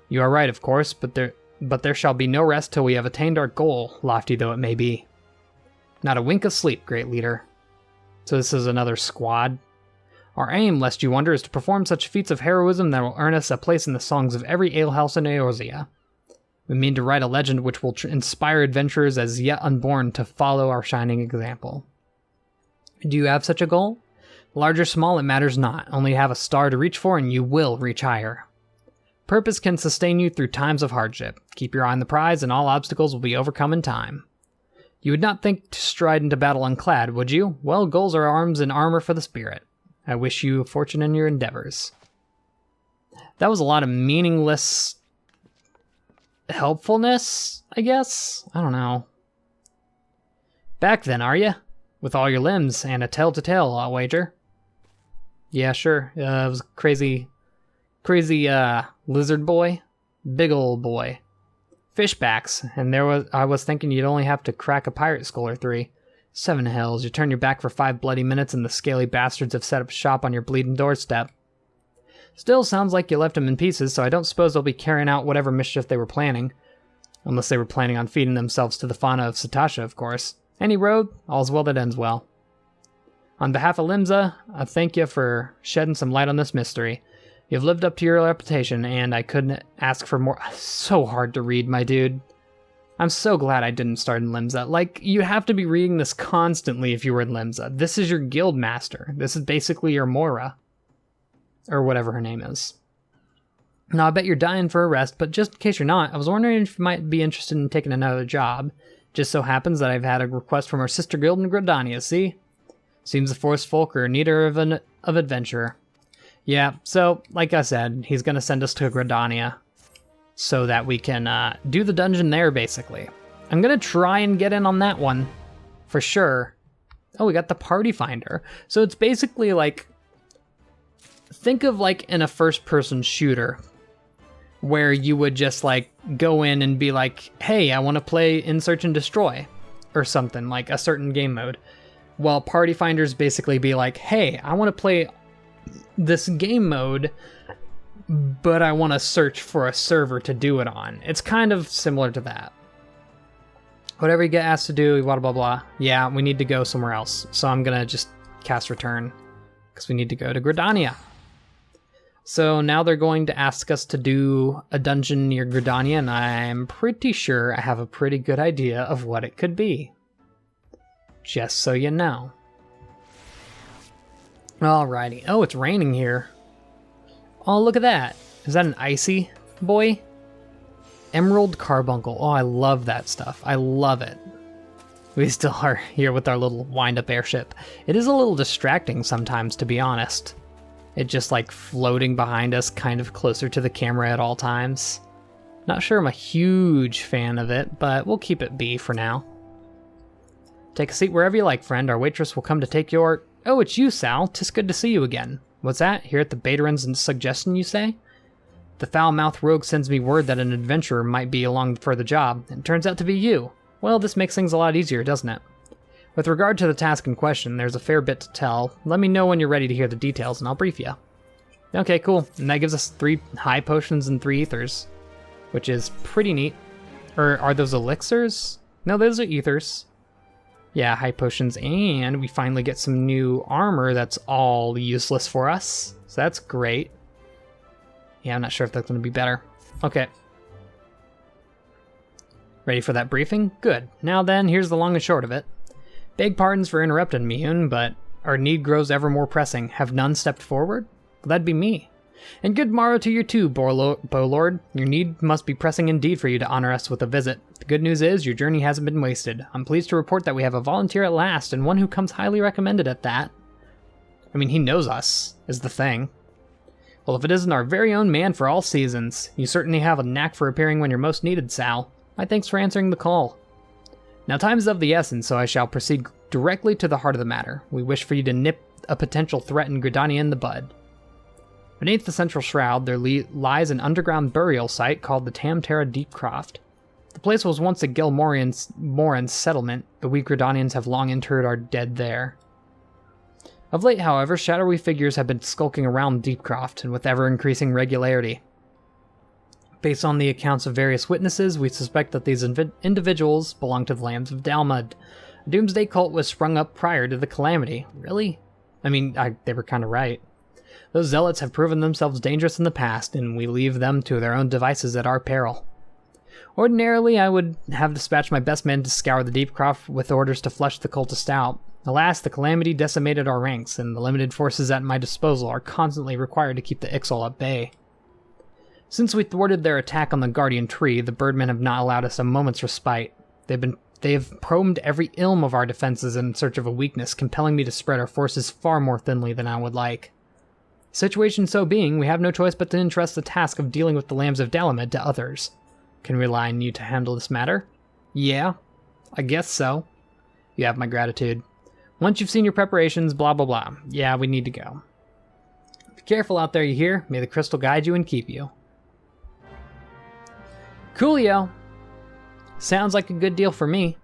You are right, of course, but there shall be no rest till we have attained our goal, lofty though it may be. Not a wink of sleep, great leader. So this is another squad. Our aim, lest you wonder, is to perform such feats of heroism that will earn us a place in the songs of every alehouse in Eorzea. We mean to write a legend which will inspire adventurers as yet unborn to follow our shining example. Do you have such a goal? Large or small, it matters not. Only have a star to reach for and you will reach higher. Purpose can sustain you through times of hardship. Keep your eye on the prize and all obstacles will be overcome in time. You would not think to stride into battle unclad, would you? Well, goals are arms and armor for the spirit. I wish you fortune in your endeavors. That was a lot of meaningless helpfulness, I guess? I don't know. Back then, are you? With all your limbs and a tail to tail, I'll wager. Yeah, sure. It was crazy lizard boy. Big old boy. Fishbacks, and I was thinking you'd only have to crack a pirate skull or 3. 7 hells, you turn your back for 5 bloody minutes and the scaly bastards have set up shop on your bleeding doorstep. Still sounds like you left them in pieces, so I don't suppose they'll be carrying out whatever mischief they were planning. Unless they were planning on feeding themselves to the fauna of Satasha, of course. Any road, all's well that ends well. On behalf of Limsa, I thank you for shedding some light on this mystery. You've lived up to your reputation, and I couldn't ask for more. So hard to read, my dude. I'm so glad I didn't start in Limsa. Like, you have to be reading this constantly if you were in Limsa. This is your guild master. This is basically your Mora. Or whatever her name is. Now, I bet you're dying for a rest, but just in case you're not, I was wondering if you might be interested in taking another job. Just so happens that I've had a request from our sister guild in Gridania, see? Seems the forest folk are in need of adventure. Yeah, so, like I said, he's going to send us to Gridania so that we can do the dungeon there, basically. I'm going to try and get in on that one, for sure. Oh, we got the party finder. So it's basically like, think of like in a first-person shooter, where you would just like go in and be like, hey, I want to play In Search and Destroy, or something, like a certain game mode. While party finders basically be like, hey, I want to play this game mode, but I want to search for a server to do it on. It's kind of similar to that. Whatever you get asked to do, blah, blah, blah. Yeah, we need to go somewhere else. So I'm going to just cast return because we need to go to Gridania. So now they're going to ask us to do a dungeon near Gridania, and I'm pretty sure I have a pretty good idea of what it could be. Just so you know. Alrighty. Oh, it's raining here. Oh, look at that. Is that an icy boy? Emerald Carbuncle. Oh, I love that stuff. I love it. We still are here with our little wind-up airship. It is a little distracting sometimes, to be honest. It just like floating behind us, kind of closer to the camera at all times. Not sure I'm a huge fan of it, but we'll keep it B for now. Take a seat wherever you like, friend. Our waitress will come to take your... Oh, it's you, Sal. 'Tis good to see you again. What's that? Here at the Baterans' suggestion, you say? The foul-mouthed rogue sends me word that an adventurer might be along for the job, and it turns out to be you. Well, this makes things a lot easier, doesn't it? With regard to the task in question, there's a fair bit to tell. Let me know when you're ready to hear the details, and I'll brief you. Okay, cool. And that gives us 3 high potions and 3 ethers, which is pretty neat. Or are those elixirs? No, those are ethers. Yeah, high potions, and we finally get some new armor that's all useless for us. So that's great. Yeah, I'm not sure if that's going to be better. Okay. Ready for that briefing? Good. Now then, here's the long and short of it. Beg pardons for interrupting me, Yoon, but our need grows ever more pressing. Have none stepped forward? Well, that'd be me. And good morrow to you too, Bowlord. Your need must be pressing indeed for you to honor us with a visit. The good news is, your journey hasn't been wasted. I'm pleased to report that we have a volunteer at last, and one who comes highly recommended at that. I mean, he knows us, is the thing. Well, if it isn't our very own man for all seasons, you certainly have a knack for appearing when you're most needed, Sal. My thanks for answering the call. Now, time is of the essence, so I shall proceed directly to the heart of the matter. We wish for you to nip a potential threat in Gridania in the bud. Beneath the central shroud, there lies an underground burial site called the Tamtara Deepcroft. The place was once a Gilmoran settlement, but we Gridanians have long interred our dead there. Of late, however, shadowy figures have been skulking around Deepcroft, and with ever-increasing regularity. Based on the accounts of various witnesses, we suspect that these individuals belong to the Lambs of Dalmud. A doomsday cult was sprung up prior to the calamity. Really? I mean, they were kind of right. Those zealots have proven themselves dangerous in the past, and we leave them to their own devices at our peril. Ordinarily, I would have dispatched my best men to scour the Deepcroft with orders to flush the cultist out. Alas, the calamity decimated our ranks, and the limited forces at my disposal are constantly required to keep the Ixal at bay. Since we thwarted their attack on the Guardian Tree, the Birdmen have not allowed us a moment's respite. They have probed every ilm of our defenses in search of a weakness, compelling me to spread our forces far more thinly than I would like. Situation so being, we have no choice but to entrust the task of dealing with the Lambs of Dalamed to others. Can we rely on you to handle this matter? Yeah, I guess so. You have my gratitude. Once you've seen your preparations, blah blah blah. Yeah, we need to go. Be careful out there, you hear? May the crystal guide you and keep you. Coolio. Sounds like a good deal for me.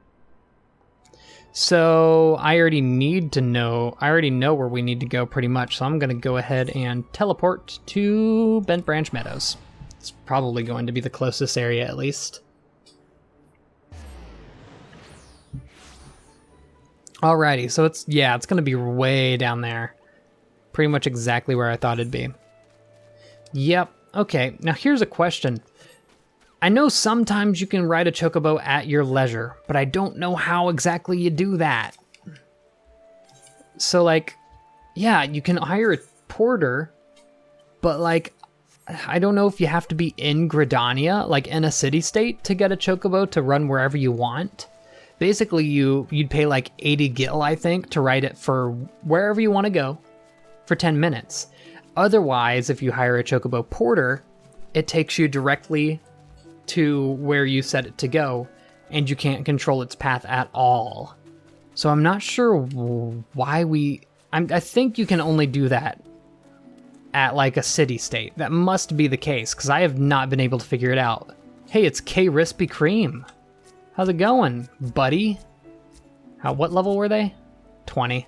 So I already know where we need to go pretty much, so I'm going to go ahead and teleport to Bent Branch Meadows. It's probably going to be the closest area at least. Alrighty, so it's going to be way down there. Pretty much exactly where I thought it'd be. Yep. Okay, now here's a question. I know sometimes you can ride a chocobo at your leisure, but I don't know how exactly you do that. So, like, yeah, you can hire a porter, but, like, I don't know if you have to be in Gridania, like in a city-state, to get a chocobo to run wherever you want. Basically, you'd pay like 80 gil, I think, to ride it for wherever you want to go for 10 minutes. Otherwise, if you hire a chocobo porter, it takes you directly to where you set it to go, and you can't control its path at all. So I'm not sure why I think you can only do that at like a city-state. That must be the case, because I have not been able to figure it out. Hey, it's K-Rispy Kreme. How's it going, buddy? What level were they? 20.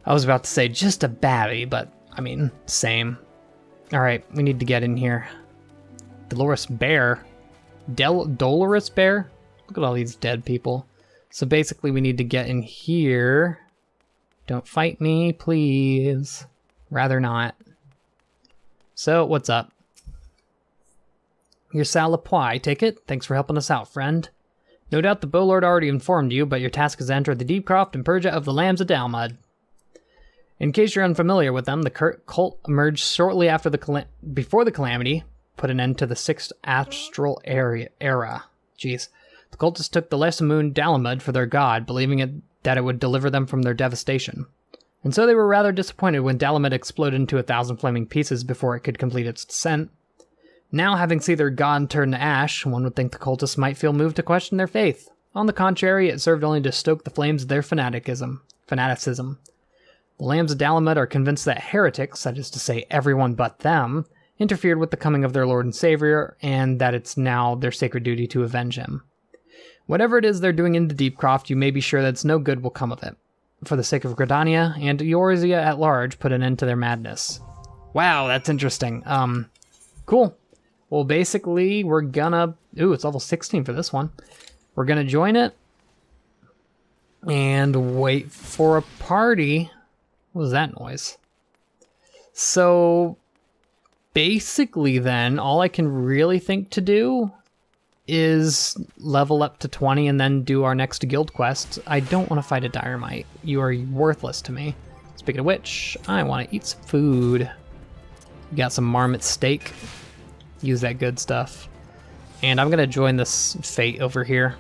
I was about to say just a babby, but I mean, same. All right, we need to get in here. Dolores Bear. Dolores Bear? Look at all these dead people. So basically we need to get in here. Don't fight me, please. Rather not. So, what's up? Your Sal Lapois, take it? Thanks for helping us out, friend. No doubt the Bowlord already informed you, but your task is to enter the Deepcroft and Purga of the Lambs of Dalmud. In case you're unfamiliar with them, the cult emerged shortly after before the Calamity, put an end to the Sixth Astral Era. Jeez. The cultists took the lesser moon Dalamud for their god, believing that it would deliver them from their devastation. And so they were rather disappointed when Dalamud exploded into 1,000 flaming pieces before it could complete its descent. Now, having seen their god turn to ash, one would think the cultists might feel moved to question their faith. On the contrary, it served only to stoke the flames of their fanaticism. The Lambs of Dalamud are convinced that heretics, that is to say everyone but them, interfered with the coming of their Lord and Savior, and that it's now their sacred duty to avenge him. Whatever it is they're doing in the Deepcroft, you may be sure that no good will come of it. For the sake of Gridania and Eorzea at large, put an end to their madness. Wow, that's interesting. Cool. Well, basically, we're gonna... Ooh, it's level 16 for this one. We're gonna join it and wait for a party. What was that noise? So, basically then, all I can really think to do is level up to 20 and then do our next guild quest. I don't want to fight a Dyremite. You are worthless to me. Speaking of which, I want to eat some food. Got some marmot steak. Use that good stuff. And I'm going to join this fate over here,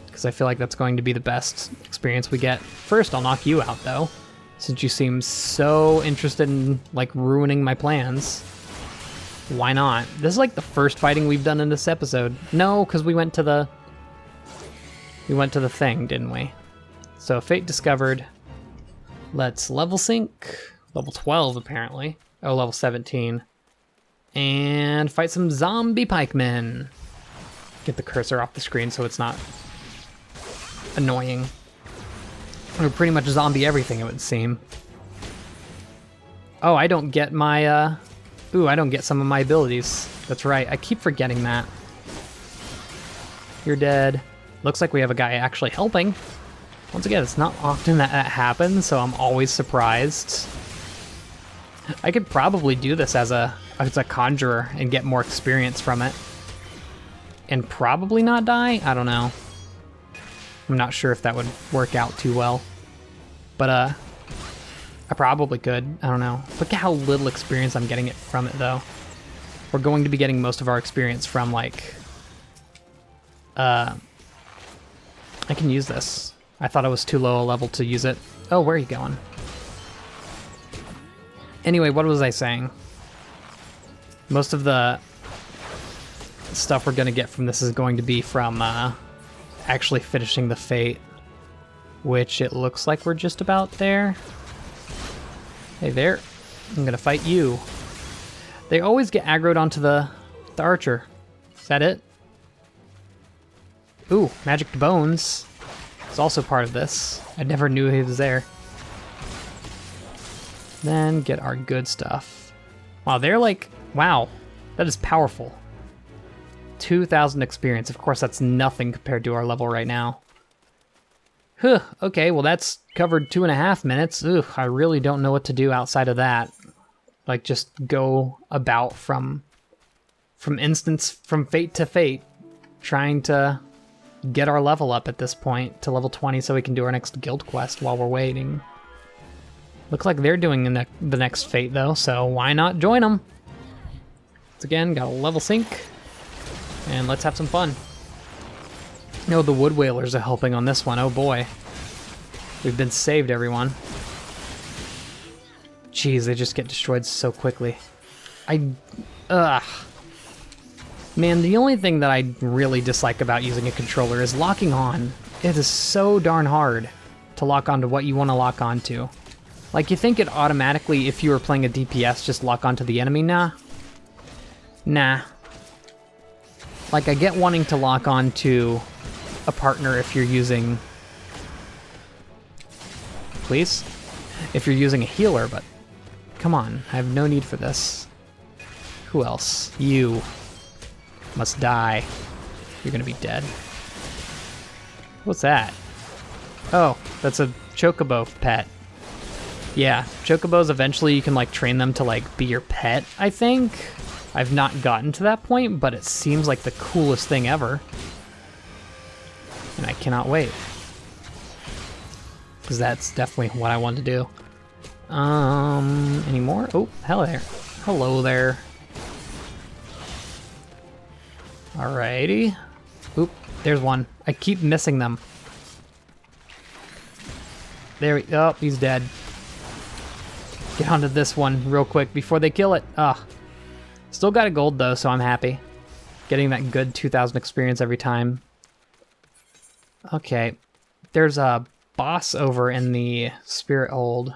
because I feel like that's going to be the best experience we get. First, I'll knock you out, though, since you seem so interested in, like, ruining my plans. Why not? This is like the first fighting we've done in this episode. No, because we went to the thing, didn't we? So, fate discovered. Let's level sync. Level 12, apparently. Oh, level 17. And fight some zombie pikemen. Get the cursor off the screen so it's not annoying. We're pretty much zombie everything, it would seem. Oh, I don't get my, Ooh, I don't get some of my abilities. That's right, I keep forgetting that. You're dead. Looks like we have a guy actually helping. Once again, it's not often that happens, so I'm always surprised. I could probably do this as a conjurer and get more experience from it. And probably not die? I don't know. I'm not sure if that would work out too well. But, I probably could. I don't know. Look at how little experience I'm getting from it, though. We're going to be getting most of our experience from, like... I can use this. I thought it was too low a level to use it. Oh, where are you going? Anyway, what was I saying? Most of the stuff we're going to get from this is going to be from actually finishing the fate, which it looks like we're just about there. Hey there, I'm going to fight you. They always get aggroed onto the archer. Is that it? Ooh, magic bones. It's also part of this. I never knew he was there. Then get our good stuff. Wow, they're like, wow, that is powerful. 2,000 experience. Of course, that's nothing compared to our level right now. Huh, okay, well that's covered 2.5 minutes. Ugh, I really don't know what to do outside of that. Like, just go about from fate to fate, trying to get our level up at this point to level 20 so we can do our next guild quest while we're waiting. Looks like they're doing the next fate, though, so why not join them? Once again, got a level sync, and let's have some fun. No, the Wood Whalers are helping on this one. Oh boy. We've been saved, everyone. Jeez, they just get destroyed so quickly. Ugh. Man, the only thing that I really dislike about using a controller is locking on. It is so darn hard to lock onto what you want to lock onto. Like, you think it automatically, if you were playing a DPS, just lock onto the enemy? Nah. Nah. Like, I get wanting to lock onto a partner if you're using... Please? If you're using a healer, but... Come on, I have no need for this. Who else? You must die. You're gonna be dead. What's that? Oh, that's a chocobo pet. Yeah, chocobos, eventually you can, like, train them to, like, be your pet, I think. I've not gotten to that point, but it seems like the coolest thing ever. And I cannot wait. Because that's definitely what I want to do. Any more? Oh, hello there. Hello there. Alrighty. Oop, there's one. I keep missing them. There we go. Oh, he's dead. Get onto this one real quick before they kill it. Ah. Still got a gold though, so I'm happy. Getting that good 2,000 experience every time. Okay. There's a boss over in the Spirit Hold.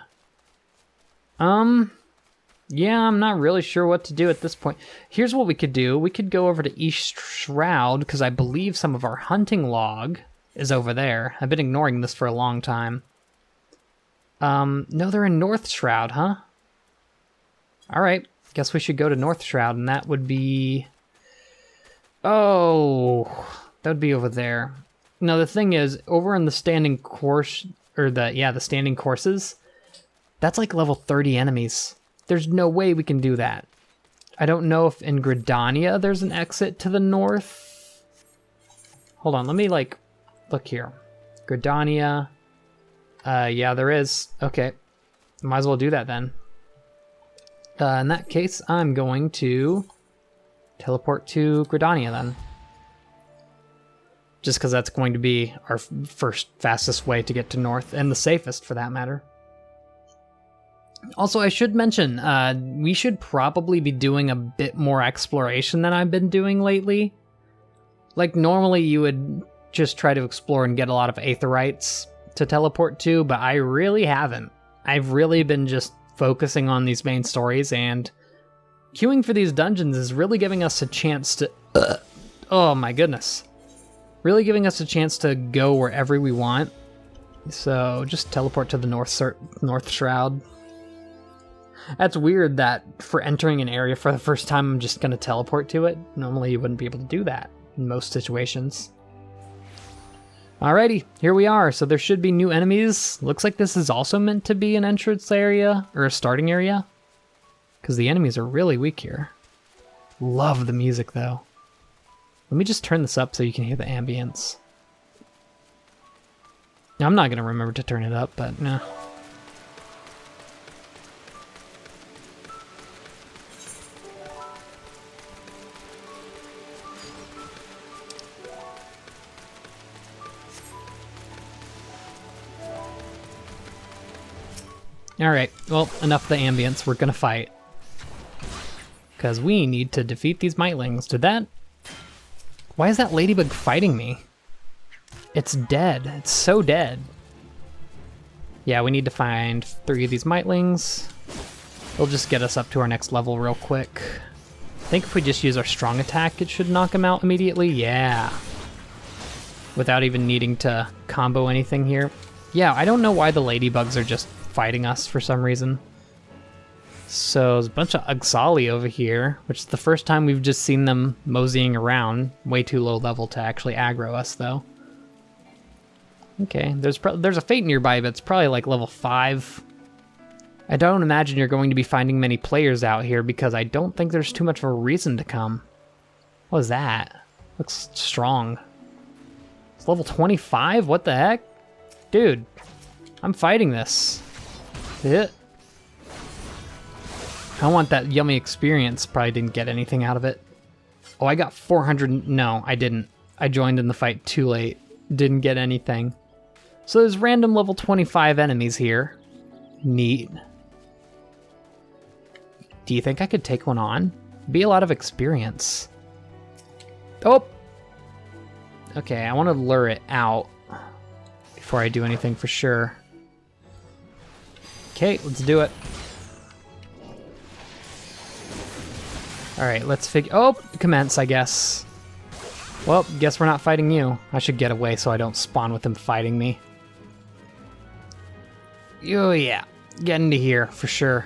Yeah, I'm not really sure what to do at this point. Here's what we could do. We could go over to East Shroud, because I believe some of our hunting log is over there. I've been ignoring this for a long time. No, they're in North Shroud, huh? Alright, guess we should go to North Shroud, and that would be... Oh, that would be over there. No, the thing is, over in the standing course, or the standing courses, that's like level 30 enemies. There's no way we can do that. I don't know if in Gridania there's an exit to the north. Hold on, let me, like, look here. Gridania. Yeah, there is. Okay. Might as well do that then. In that case, I'm going to teleport to Gridania then. Just because that's going to be our first fastest way to get to north, and the safest for that matter. Also, I should mention, we should probably be doing a bit more exploration than I've been doing lately. Like, normally you would just try to explore and get a lot of aetherites to teleport to, but I really haven't. I've really been just focusing on these main stories, and queuing for these dungeons is really giving us a chance to... oh my goodness. Really giving us a chance to go wherever we want. So, just teleport to the North Shroud. That's weird that for entering an area for the first time, I'm just going to teleport to it. Normally, you wouldn't be able to do that in most situations. Alrighty, here we are. So there should be new enemies. Looks like this is also meant to be an entrance area, or a starting area. Because the enemies are really weak here. Love the music, though. Let me just turn this up so you can hear the ambience. Now, I'm not going to remember to turn it up, but no. Alright, well, enough of the ambience. We're gonna fight. Because we need to defeat these mightlings. Did that... Why is that ladybug fighting me? It's dead. It's so dead. Yeah, we need to find 3 of these mightlings. They'll just get us up to our next level real quick. I think if we just use our strong attack, it should knock him out immediately. Yeah. Without even needing to combo anything here. Yeah, I don't know why the ladybugs are just fighting us for some reason. So there's a bunch of Uxali over here, which is the first time we've just seen them moseying around. Way too low level to actually aggro us, though. Okay, there's a Fate nearby, but it's probably like level 5. I don't imagine you're going to be finding many players out here because I don't think there's too much of a reason to come. What is that? Looks strong. It's level 25? What the heck? Dude, I'm fighting this. I want that yummy experience. Probably didn't get anything out of it. Oh, I got 400. No, I didn't. I joined in the fight too late. Didn't get anything. So there's random level 25 enemies here. Neat. Do you think I could take one on? Be a lot of experience. Oh! Okay, I want to lure it out before I do anything for sure. Okay, let's do it. Alright, let's figure... Oh! Commence, I guess. Well, guess we're not fighting you. I should get away so I don't spawn with him fighting me. Oh yeah, get into here for sure.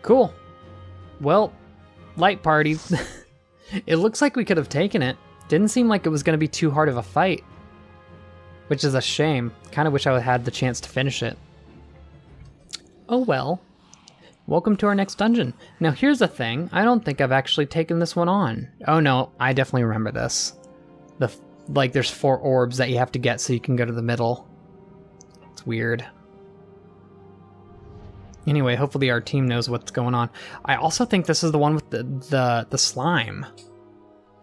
Cool. Well, light party. It looks like we could have taken it. Didn't seem like it was going to be too hard of a fight. Which is a shame. Kind of wish I had the chance to finish it. Oh well. Welcome to our next dungeon. Now here's the thing. I don't think I've actually taken this one on. Oh no, I definitely remember this. There's 4 orbs that you have to get so you can go to the middle. It's weird. Anyway, hopefully our team knows what's going on. I also think this is the one with the slime.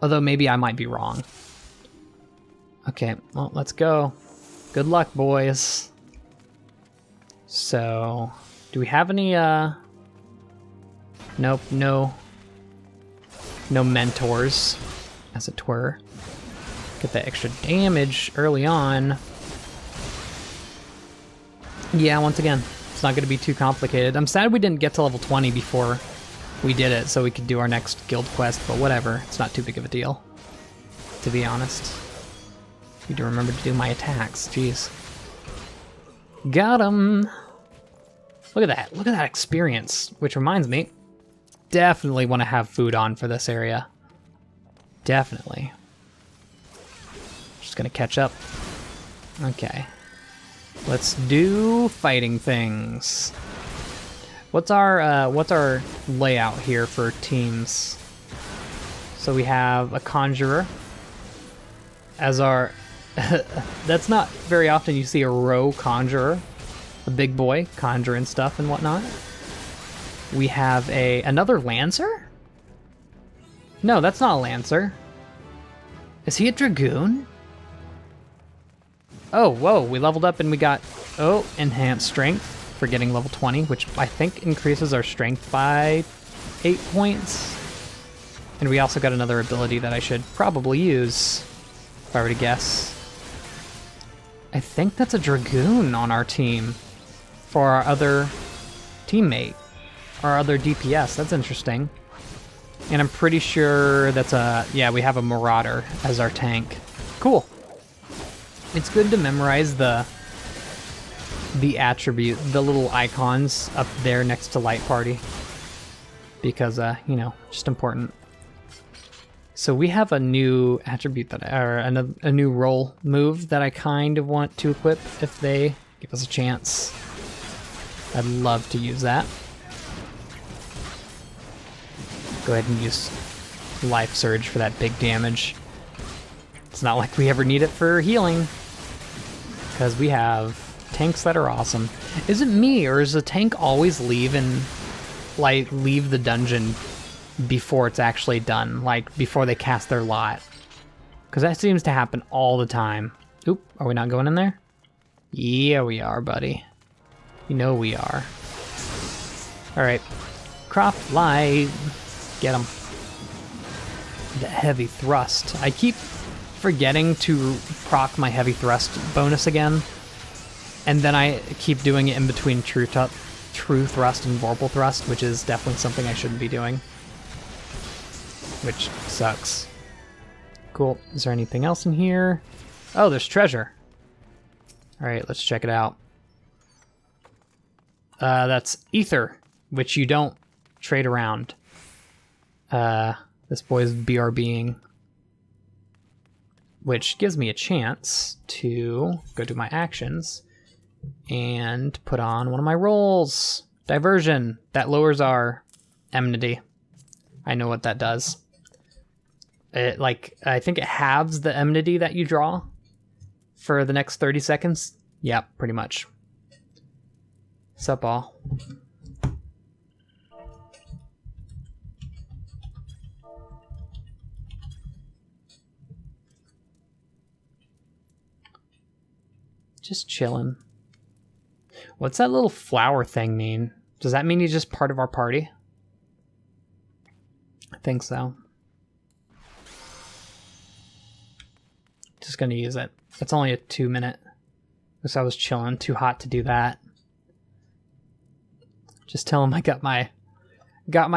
Although maybe I might be wrong. Okay, well, let's go. Good luck, boys. So, do we have any, Nope, no mentors, as it were. Get that extra damage early on. Yeah, once again, it's not going to be too complicated. I'm sad we didn't get to level 20 before we did it, so we could do our next guild quest, but whatever. It's not too big of a deal, to be honest. Need to remember to do my attacks, jeez. Got him! Look at that. Look at that experience. Which reminds me, definitely want to have food on for this area. Definitely. Just gonna catch up. Okay. Let's do fighting things. What's our layout here for teams? So we have a Conjurer as our... That's not very often you see a row Conjurer. A big boy conjuring stuff and whatnot. We have another Lancer? No, that's not a Lancer. Is he a Dragoon? Oh, whoa, we leveled up and we got, enhanced strength for getting level 20, which I think increases our strength by 8 points. And we also got another ability that I should probably use, if I were to guess. I think that's a Dragoon on our team for our other teammate, our other DPS. That's interesting. And I'm pretty sure that's yeah, we have a Marauder as our tank. Cool. It's good to memorize the attribute, the little icons up there next to Light Party. Because, you know, just important. So we have a new attribute or a new role move that I kind of want to equip if they give us a chance. I'd love to use that. Go ahead and use Life Surge for that big damage. It's not like we ever need it for healing, because we have tanks that are awesome. Is it me, or does the tank always leave the dungeon before it's actually done, like before they cast their lot? Because that seems to happen all the time. Oop, are we not going in there? Yeah, we are, buddy. You know we are. Alright. Croft Light. Get him. The heavy thrust. I keep forgetting to proc my heavy thrust bonus again. And then I keep doing it in between true thrust and vorpal thrust, which is definitely something I shouldn't be doing. Which sucks. Cool. Is there anything else in here? Oh, there's treasure. Alright, let's check it out. That's ether, which you don't trade around. This boy's BRBing, which gives me a chance to go to my actions and put on one of my rolls. Diversion. That lowers our enmity. I know what that does. It, like, I think it halves the enmity that you draw for the next 30 seconds. Yep, pretty much. Sup, all? Just chilling. What's that little flower thing mean? Does that mean he's just part of our party? I think so. Just gonna use it. It's only a 2-minute. Because I was chilling. Too hot to do that. Just tell him I got my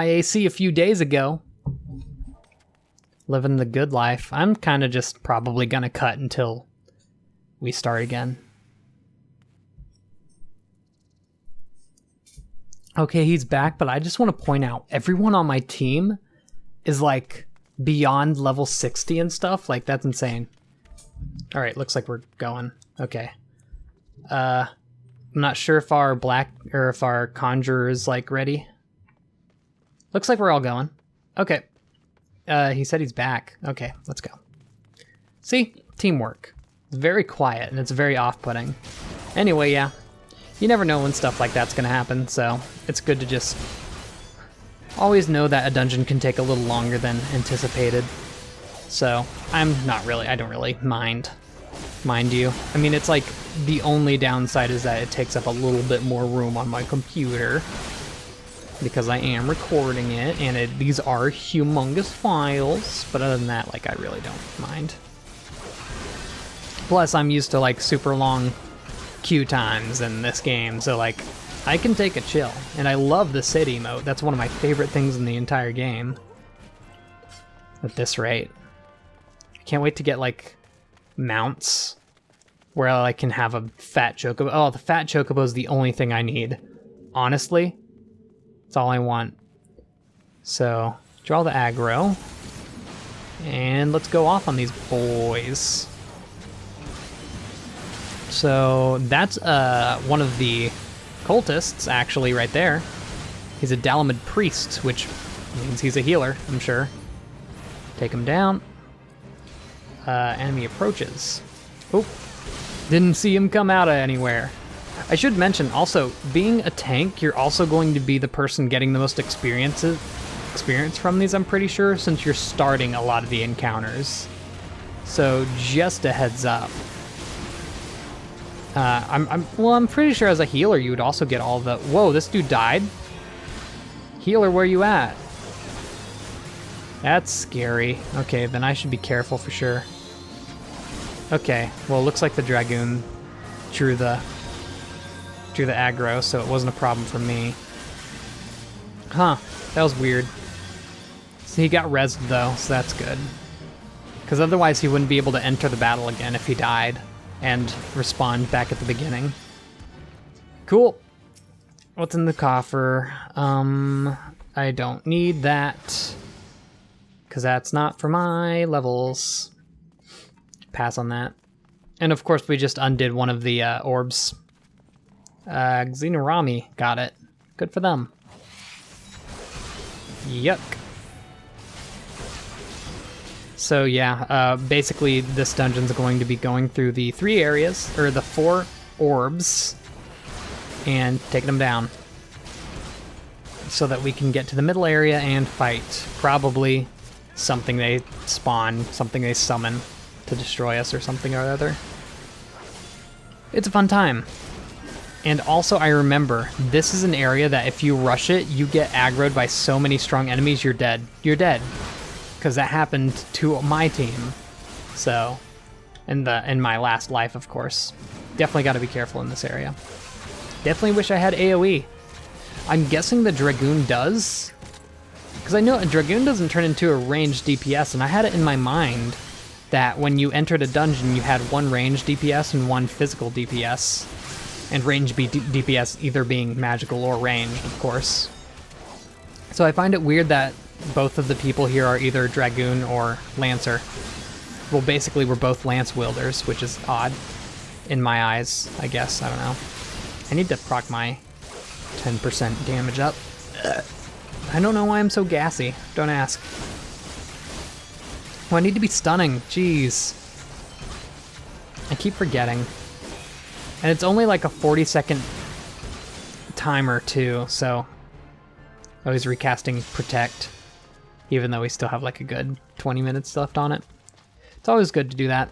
AC a few days ago. Living the good life. I'm kind of just probably gonna cut until we start again. Okay, he's back, but I just want to point out everyone on my team is like beyond level 60 and stuff. Like, that's insane. All right, looks like we're going. Okay. I'm not sure if our if our Conjurer is like ready. Looks like we're all going. Okay. He said he's back. Okay, let's go. See? Teamwork. It's very quiet and it's very off-putting. Anyway, yeah. You never know when stuff like that's gonna happen, so it's good to just always know that a dungeon can take a little longer than anticipated. So I don't really mind you. I mean, it's like the only downside is that it takes up a little bit more room on my computer because I am recording it, and these are humongous files, but other than that, like, I really don't mind. Plus, I'm used to like super long queue times in this game, so like I can take a chill, and I love the city mode. That's one of my favorite things in the entire game at this rate. I can't wait to get like mounts where I can have a fat chocobo. Oh, the fat chocobo is the only thing I need. Honestly, that's all I want. So draw the aggro and let's go off on these boys. So that's one of the cultists, actually, right there. He's a Dalamid priest, which means he's a healer, I'm sure. Take him down. Enemy approaches. Oh, didn't see him come out of anywhere. I should mention, also, being a tank, you're also going to be the person getting the most experience from these, I'm pretty sure, since you're starting a lot of the encounters. So just a heads up. I'm pretty sure as a healer you would also get all the... Whoa, this dude died? Healer, where you at? That's scary. Okay, then I should be careful for sure. Okay, well, it looks like the Dragoon drew the aggro, so it wasn't a problem for me. Huh, that was weird. So he got rezzed though, so that's good. Because otherwise he wouldn't be able to enter the battle again if he died and respawn back at the beginning. Cool. What's in the coffer? I don't need that, because that's not for my levels. Pass on that. And of course we just undid one of the orbs. Xenorami got it. Good for them. Yuck. So yeah, basically this dungeon's going to be going through the 3 areas, or the 4 orbs, and taking them down. So that we can get to the middle area and fight. Probably something they spawn, something they summon to destroy us or something or other. It's a fun time. And also I remember, this is an area that if you rush it, you get aggroed by so many strong enemies, you're dead. You're dead. Because that happened to my team. So, in my last life, of course. Definitely got to be careful in this area. Definitely wish I had AoE. I'm guessing the Dragoon does. Because I know a Dragoon doesn't turn into a ranged DPS, and I had it in my mind that when you entered a dungeon, you had one ranged DPS and one physical DPS. And ranged DPS either being magical or ranged, of course. So I find it weird that both of the people here are either Dragoon or Lancer. Well, basically we're both Lance wielders, which is odd in my eyes, I guess. I don't know. I need to proc my 10% damage up. I don't know why I'm so gassy. Don't ask. Oh, I need to be stunning. Jeez. I keep forgetting. And it's only like a 40-second timer too, so always recasting Protect, even though we still have like a good 20 minutes left on it. It's always good to do that.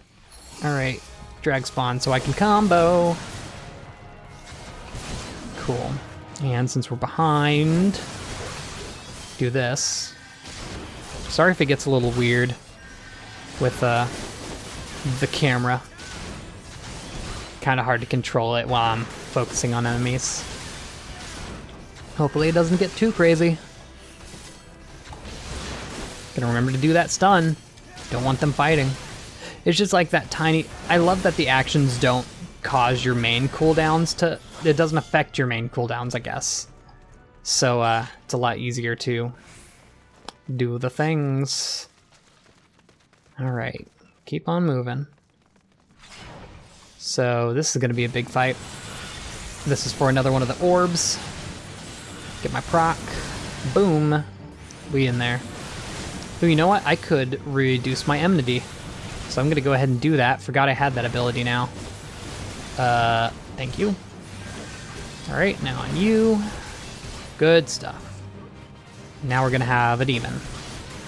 Alright, drag spawn so I can combo. Cool. And since we're behind, do this. Sorry if it gets a little weird with the camera. Kind of hard to control it while I'm focusing on enemies. Hopefully it doesn't get too crazy. Gonna remember to do that stun. Don't want them fighting. It's just like that tiny... I love that the actions don't cause your main cooldowns to... It doesn't affect your main cooldowns, I guess. So it's a lot easier to do the things. Alright, keep on moving. So this is going to be a big fight. This is for another one of the orbs. Get my proc. Boom. We in there. Ooh, you know what? I could reduce my enmity. So I'm going to go ahead and do that. Forgot I had that ability now. Thank you. Alright, now on you. Good stuff. Now we're going to have a demon.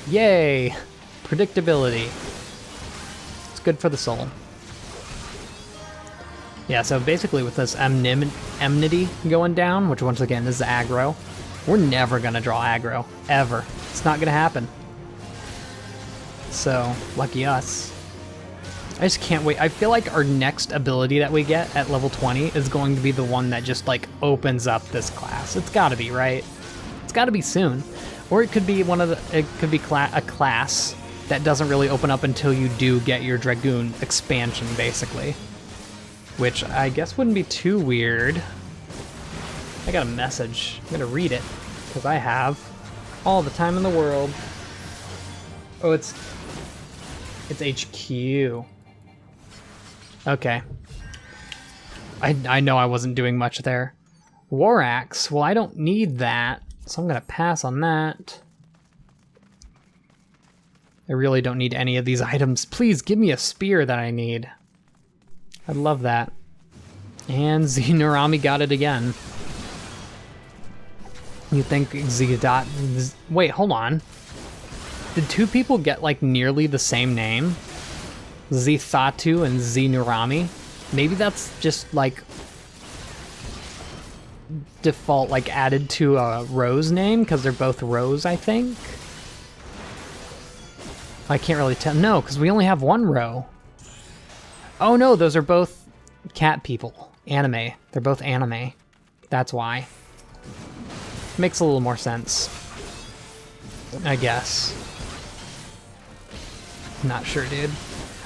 Yay! Predictability. It's good for the soul. Yeah, so basically with this enmity going down, which once again is the aggro, we're never going to draw aggro. Ever. It's not going to happen. So, lucky us. I just can't wait. I feel like our next ability that we get at level 20 is going to be the one that just, like, opens up this class. It's got to be, right? It's got to be soon. Or it could be one of the... It could be a class that doesn't really open up until you do get your Dragoon expansion, basically. Which I guess wouldn't be too weird. I got a message. I'm gonna read it, because I have all the time in the world. Oh, it's HQ. Okay. I know I wasn't doing much there. War Axe, well I don't need that, so I'm gonna pass on that. I really don't need any of these items. Please give me a spear that I need. I love that. And Zinurami got it again. You think Zidot... Wait, hold on. Did two people get, like, nearly the same name? Zithatu and Zinurami? Maybe that's just, like, default, like, added to a Rose name, because they're both Rose, I think? I can't really tell. No, because we only have one row. Oh no, those are both cat people. Anime. They're both anime. That's why. Makes a little more sense. I guess. Not sure, dude.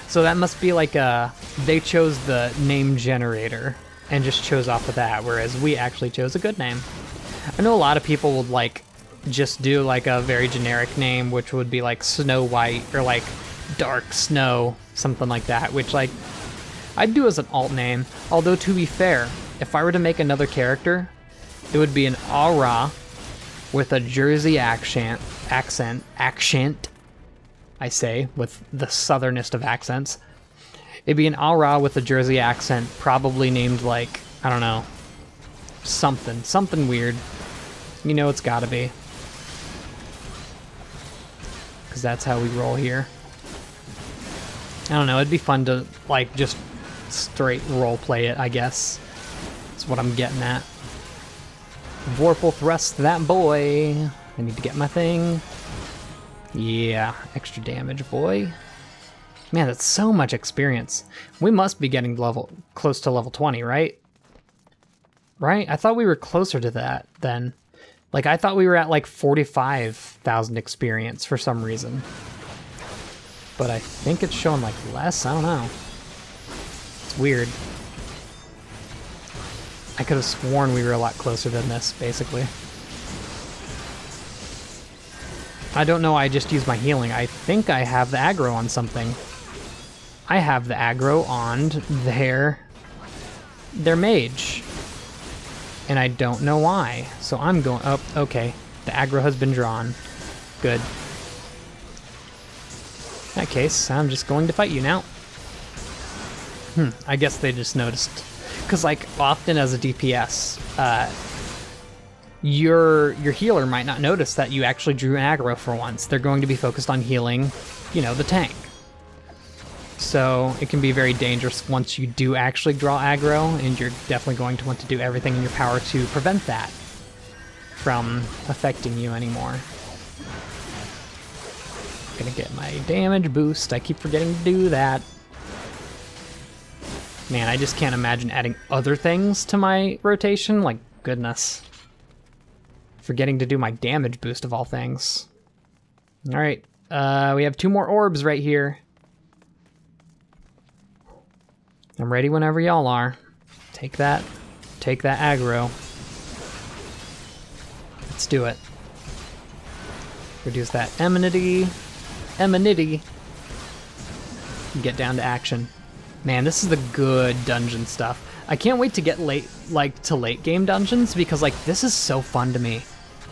So that must be like a... They chose the name generator and just chose off of that, whereas we actually chose a good name. I know a lot of people would like just do like a very generic name, which would be like Snow White or like Dark Snow, something like that, which like I'd do as an alt name. Although to be fair, if I were to make another character, it would be an Aura with a Jersey accent, I say, with the southernest of accents. It'd be an Aura with a Jersey accent, probably named like, I don't know, something weird. You know it's gotta be. Because that's how we roll here. I don't know, it'd be fun to like just straight role play it, I guess. That's what I'm getting at. Vorpal thrust that boy. I need to get my thing. Yeah, extra damage, boy. Man, that's so much experience. We must be getting close to level 20, right? Right? I thought we were closer to that then. Like, I thought we were at like 45,000 experience for some reason. But I think it's showing like less, I don't know. It's weird. I could have sworn we were a lot closer than this, basically. I don't know, I just used my healing. I think I have the aggro on something. I have the aggro on their mage. And I don't know why. So I'm going... Oh, okay. The aggro has been drawn. Good. In that case, I'm just going to fight you now. I guess they just noticed. Because, like, often as a DPS, your healer might not notice that you actually drew an aggro for once. They're going to be focused on healing, you know, the tank. So it can be very dangerous once you do actually draw aggro, and you're definitely going to want to do everything in your power to prevent that from affecting you anymore. Gonna get my damage boost. I keep forgetting to do that. Man, I just can't imagine adding other things to my rotation. Like, goodness. Forgetting to do my damage boost of all things. Alright, we have 2 more orbs right here. I'm ready whenever y'all are. Take that aggro. Let's do it. Reduce that amenity. Get down to action. Man, this is the good dungeon stuff. I can't wait to get late game dungeons because like this is so fun to me.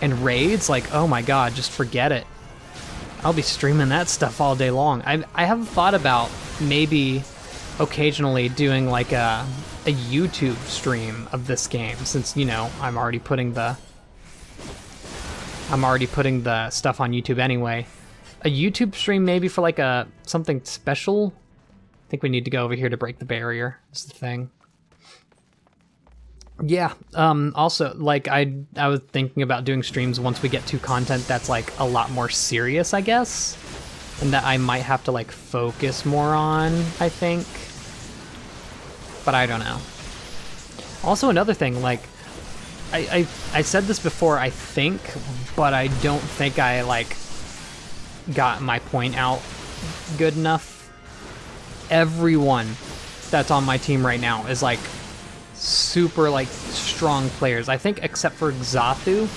And raids, like, oh my god, just forget it. I'll be streaming that stuff all day long. I have thought about maybe occasionally doing like a YouTube stream of this game, since, you know, I'm already putting the stuff on YouTube anyway. A YouTube stream maybe for like something special. I think we need to go over here to break the barrier, is the thing. Yeah, also, like, I was thinking about doing streams once we get to content that's, like, a lot more serious, I guess. And that I might have to, like, focus more on, I think. But I don't know. Also, another thing, like, I said this before, I think, but I don't think I, like, got my point out good enough. Everyone that's on my team right now is, like, super, like, strong players. I think except for XIV.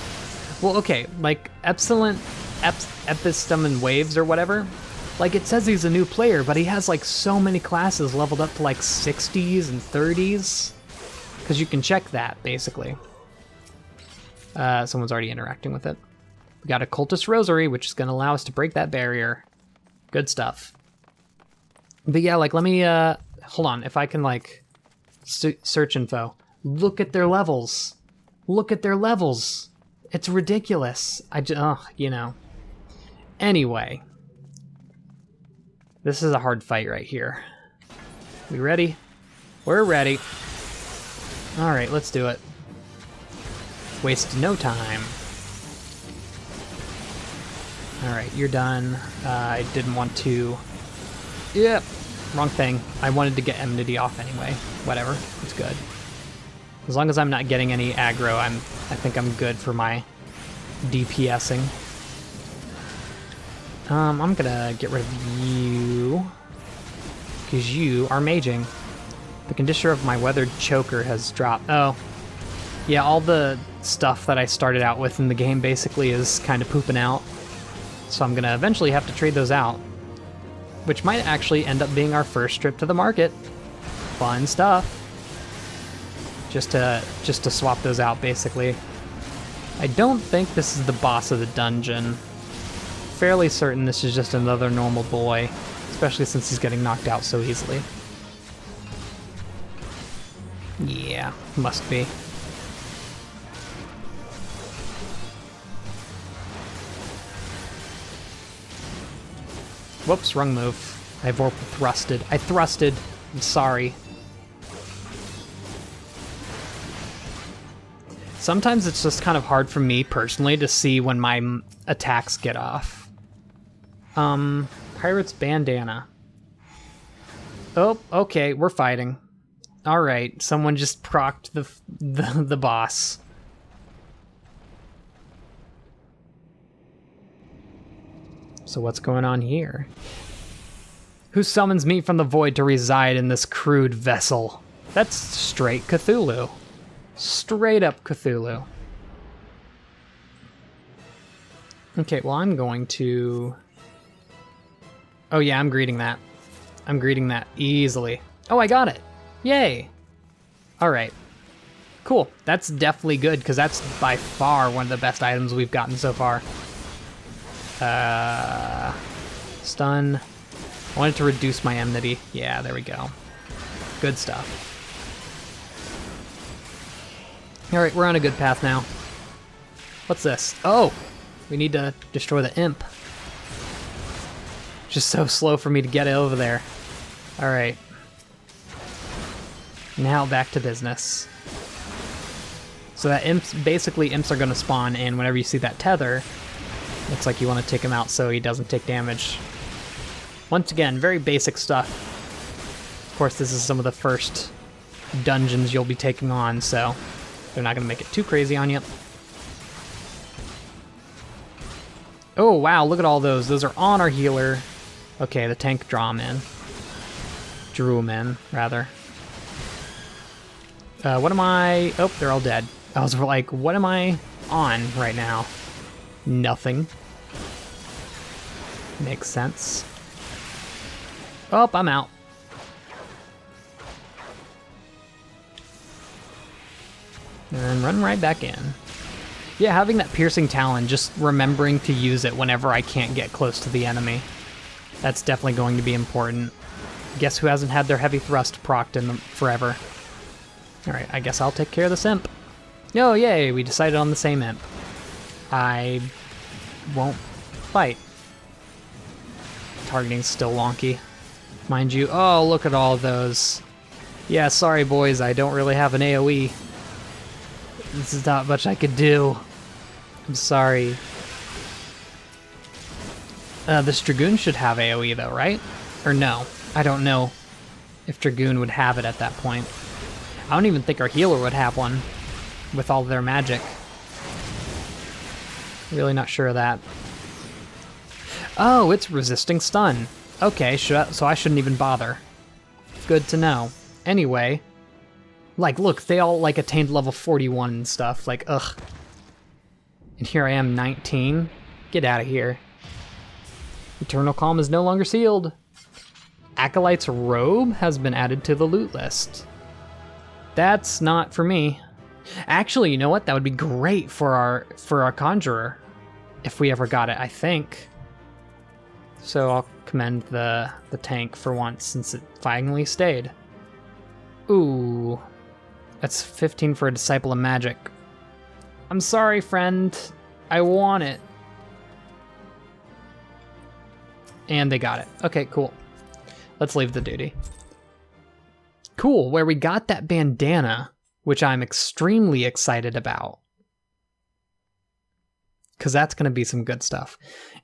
Well, okay, like, Epistem and Waves or whatever. Like, it says he's a new player, but he has, like, so many classes leveled up to, like, 60s and 30s. Because you can check that, basically. Someone's already interacting with it. We got a Cultist Rosary, which is going to allow us to break that barrier. Good stuff. But yeah, like, let me, hold on, if I can, like, search info. Look at their levels. Look at their levels. It's ridiculous. You know. Anyway. This is a hard fight right here. We ready? We're ready. Alright, let's do it. Waste no time. Alright, you're done. I didn't want to... Yep, wrong thing. I wanted to get enmity off anyway. Whatever, it's good. As long as I'm not getting any aggro, I think I'm good for my DPSing. I'm gonna get rid of you, because you are maging. The conditioner of my weathered choker has dropped. Oh, yeah, all the stuff that I started out with in the game basically is kind of pooping out. So I'm gonna eventually have to trade those out, which might actually end up being our first trip to the market. Fun stuff. Just to swap those out, basically. I don't think this is the boss of the dungeon. Fairly certain this is just another normal boy, especially since he's getting knocked out so easily. Yeah, must be. Whoops, wrong move. I thrusted. I thrusted. I'm sorry. Sometimes it's just kind of hard for me personally to see when my attacks get off. Pirate's Bandana. Oh, okay, we're fighting. Alright, someone just procced the boss. So what's going on here? Who summons me from the void to reside in this crude vessel? That's straight Cthulhu. Straight up Cthulhu. Okay, well, I'm going to... Oh yeah, I'm greeting that. I'm greeting that easily. Oh, I got it! Yay! Alright. Cool. That's definitely good, because that's by far one of the best items we've gotten so far. Stun. I wanted to reduce my enmity. Yeah, there we go. Good stuff. Alright, we're on a good path now. What's this? Oh! We need to destroy the imp. Just so slow for me to get over there. Alright. Now back to business. So that basically imps are going to spawn, and whenever you see that tether, looks like you want to take him out so he doesn't take damage. Once again, very basic stuff. Of course, this is some of the first dungeons you'll be taking on, so they're not going to make it too crazy on you. Oh, wow, look at all those. Those are on our healer. Okay, the tank drew him in, rather. What am I... Oh, they're all dead. I was like, what am I on right now? Nothing. Makes sense. Oh, I'm out. And run right back in. Yeah, having that piercing talon, just remembering to use it whenever I can't get close to the enemy. That's definitely going to be important. Guess who hasn't had their heavy thrust procced in forever? Alright, I guess I'll take care of this imp. Oh, yay, we decided on the same imp. I won't fight. Targeting's still wonky. Mind you, oh, look at all of those. Yeah, sorry boys, I don't really have an AoE. This is not much I could do. I'm sorry. This Dragoon should have AoE though, right? Or no? I don't know if Dragoon would have it at that point. I don't even think our healer would have one with all their magic. Really not sure of that. Oh, it's resisting stun. Okay, so I shouldn't even bother. Good to know. Anyway, like, look, they all, like, attained level 41 and stuff. Like, ugh. And here I am, 19. Get out of here. Eternal Calm is no longer sealed. Acolyte's Robe has been added to the loot list. That's not for me. Actually, you know what? That would be great for our Conjurer, if we ever got it, I think. So I'll commend the tank for once, since it finally stayed. Ooh. That's 15 for a Disciple of Magic. I'm sorry, friend. I want it. And they got it. Okay, cool. Let's leave the duty. Cool, where we got that bandana, which I'm extremely excited about. Because that's going to be some good stuff.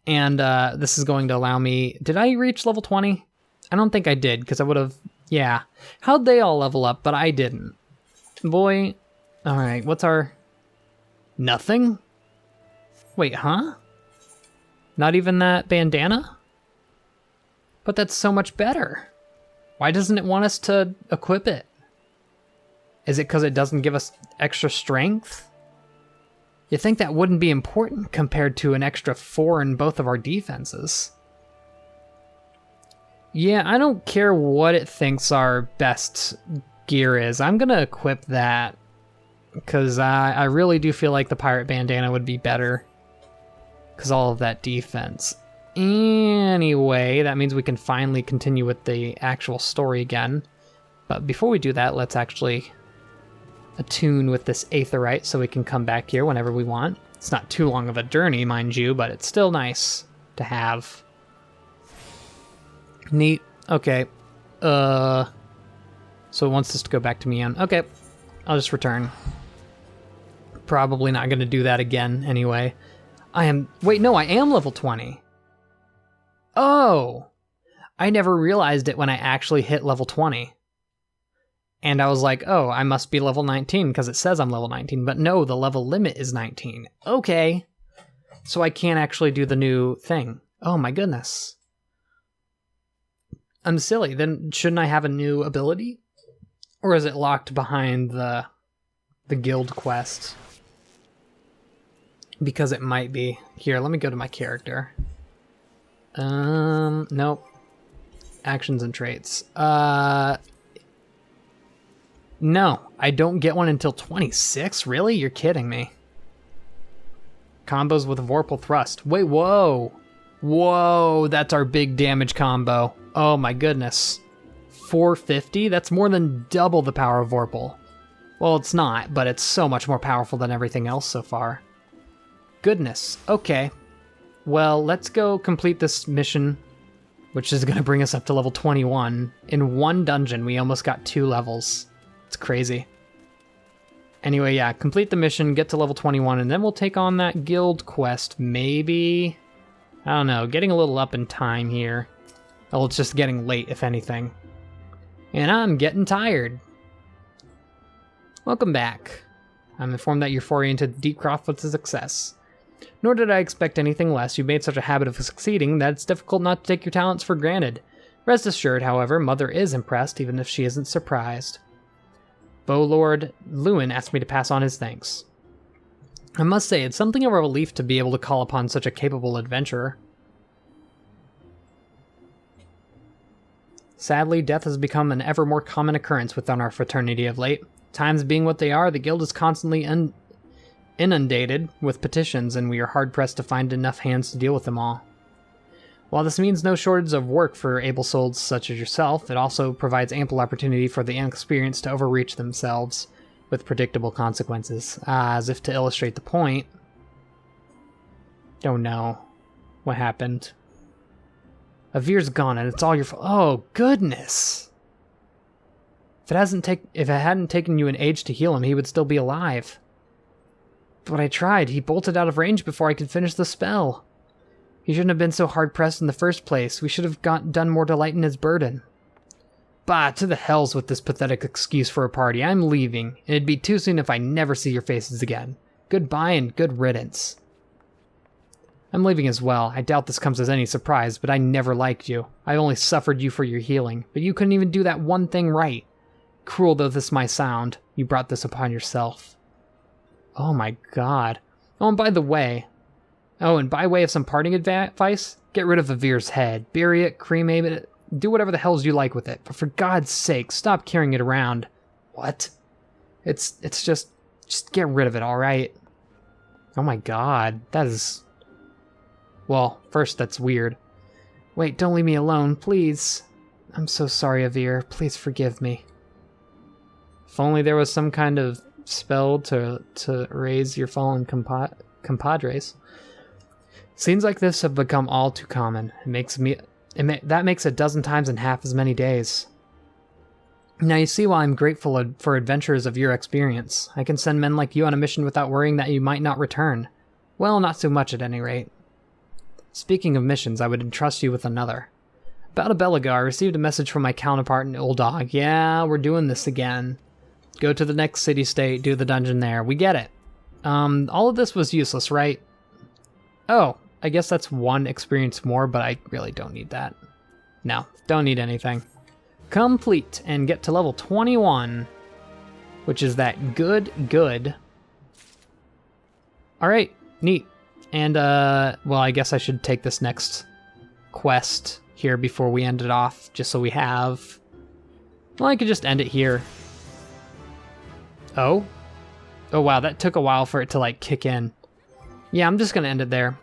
And this is going to allow me... Did I reach level 20? I don't think I did, because I would have... Yeah. How'd they all level up, but I didn't? Boy. Alright, what's our... Nothing? Wait, huh? Not even that bandana? But that's so much better. Why doesn't it want us to equip it? Is it because it doesn't give us extra strength? You'd think that wouldn't be important compared to an extra 4 in both of our defenses. Yeah, I don't care what it thinks our best gear is. I'm going to equip that because I really do feel like the pirate bandana would be better because all of that defense. Anyway, that means we can finally continue with the actual story again. But before we do that, let's actually attune with this Aetherite so we can come back here whenever we want. It's not too long of a journey, mind you, but it's still nice to have. Neat. Okay. So it wants us to go back to Mian. Okay. I'll just return. Probably not going to do that again anyway. Wait, no, I am level 20. Oh! I never realized it when I actually hit level 20. And I was like, oh, I must be level 19 because it says I'm level 19. But no, the level limit is 19. Okay. So I can't actually do the new thing. Oh my goodness. I'm silly. Then shouldn't I have a new ability? Or is it locked behind the guild quest? Because it might be. Here, let me go to my character. Nope. Actions and traits. No, I don't get one until 26? Really? You're kidding me. Combos with Vorpal Thrust. Wait, whoa. Whoa, that's our big damage combo. Oh my goodness. 450? That's more than double the power of Vorpal. Well, it's not, but it's so much more powerful than everything else so far. Goodness. Okay. Well, let's go complete this mission, which is going to bring us up to level 21. In one dungeon, we almost got 2 levels. It's crazy. Anyway, yeah, complete the mission, get to level 21, and then we'll take on that guild quest, maybe? I don't know, getting a little up in time here. Well, it's just getting late, if anything. And I'm getting tired. Welcome back. I'm informed that your foray into Deepcroft was a success. Nor did I expect anything less. You made such a habit of succeeding that it's difficult not to take your talents for granted. Rest assured, however, Mother is impressed, even if she isn't surprised. Lord Lewin asked me to pass on his thanks. I must say, it's something of a relief to be able to call upon such a capable adventurer. Sadly, death has become an ever more common occurrence within our fraternity of late. Times being what they are, the guild is constantly inundated with petitions, and we are hard-pressed to find enough hands to deal with them all. While this means no shortage of work for able souls such as yourself, it also provides ample opportunity for the inexperienced to overreach themselves with predictable consequences. As if to illustrate the point. Oh no. What happened? Avir's gone and it's all your fault. Oh, goodness! If it hadn't taken you an age to heal him, he would still be alive. But I tried. He bolted out of range before I could finish the spell. He shouldn't have been so hard-pressed in the first place. We should have done more to lighten his burden. Bah, to the hells with this pathetic excuse for a party. I'm leaving, and it'd be too soon if I never see your faces again. Goodbye and good riddance. I'm leaving as well. I doubt this comes as any surprise, but I never liked you. I only suffered you for your healing, but you couldn't even do that one thing right. Cruel though this might sound, you brought this upon yourself. Oh my god. Oh, and by way of some parting advice, get rid of Avir's head. Bury it, cremate it, do whatever the hells you like with it. But for God's sake, stop carrying it around. What? It's just get rid of it, alright? Oh my god, that is... Well, first, that's weird. Wait, don't leave me alone, please. I'm so sorry, Avir. Please forgive me. If only there was some kind of spell to raise your fallen compadres. Scenes like this have become all too common. That makes a dozen times in half as many days. Now you see why I'm grateful for adventurers of your experience. I can send men like you on a mission without worrying that you might not return. Well, not so much at any rate. Speaking of missions, I would entrust you with another. About a Belagar, I received a message from my counterpart in Uldog. Yeah, we're doing this again. Go to the next city-state, do the dungeon there. We get it. All of this was useless, right? Oh, I guess that's one experience more, but I really don't need that. No, don't need anything. Complete, and get to level 21, which is that good. Alright, neat. And, well, I guess I should take this next quest here before we end it off, just so we have... Well, I could just end it here. Oh? Oh, wow, that took a while for it to, like, kick in. Yeah, I'm just gonna end it there.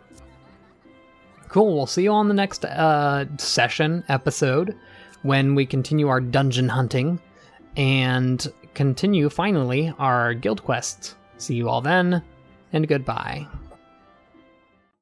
Cool, we'll see you on the next episode, when we continue our dungeon hunting, and continue, finally, our guild quests. See you all then, and goodbye.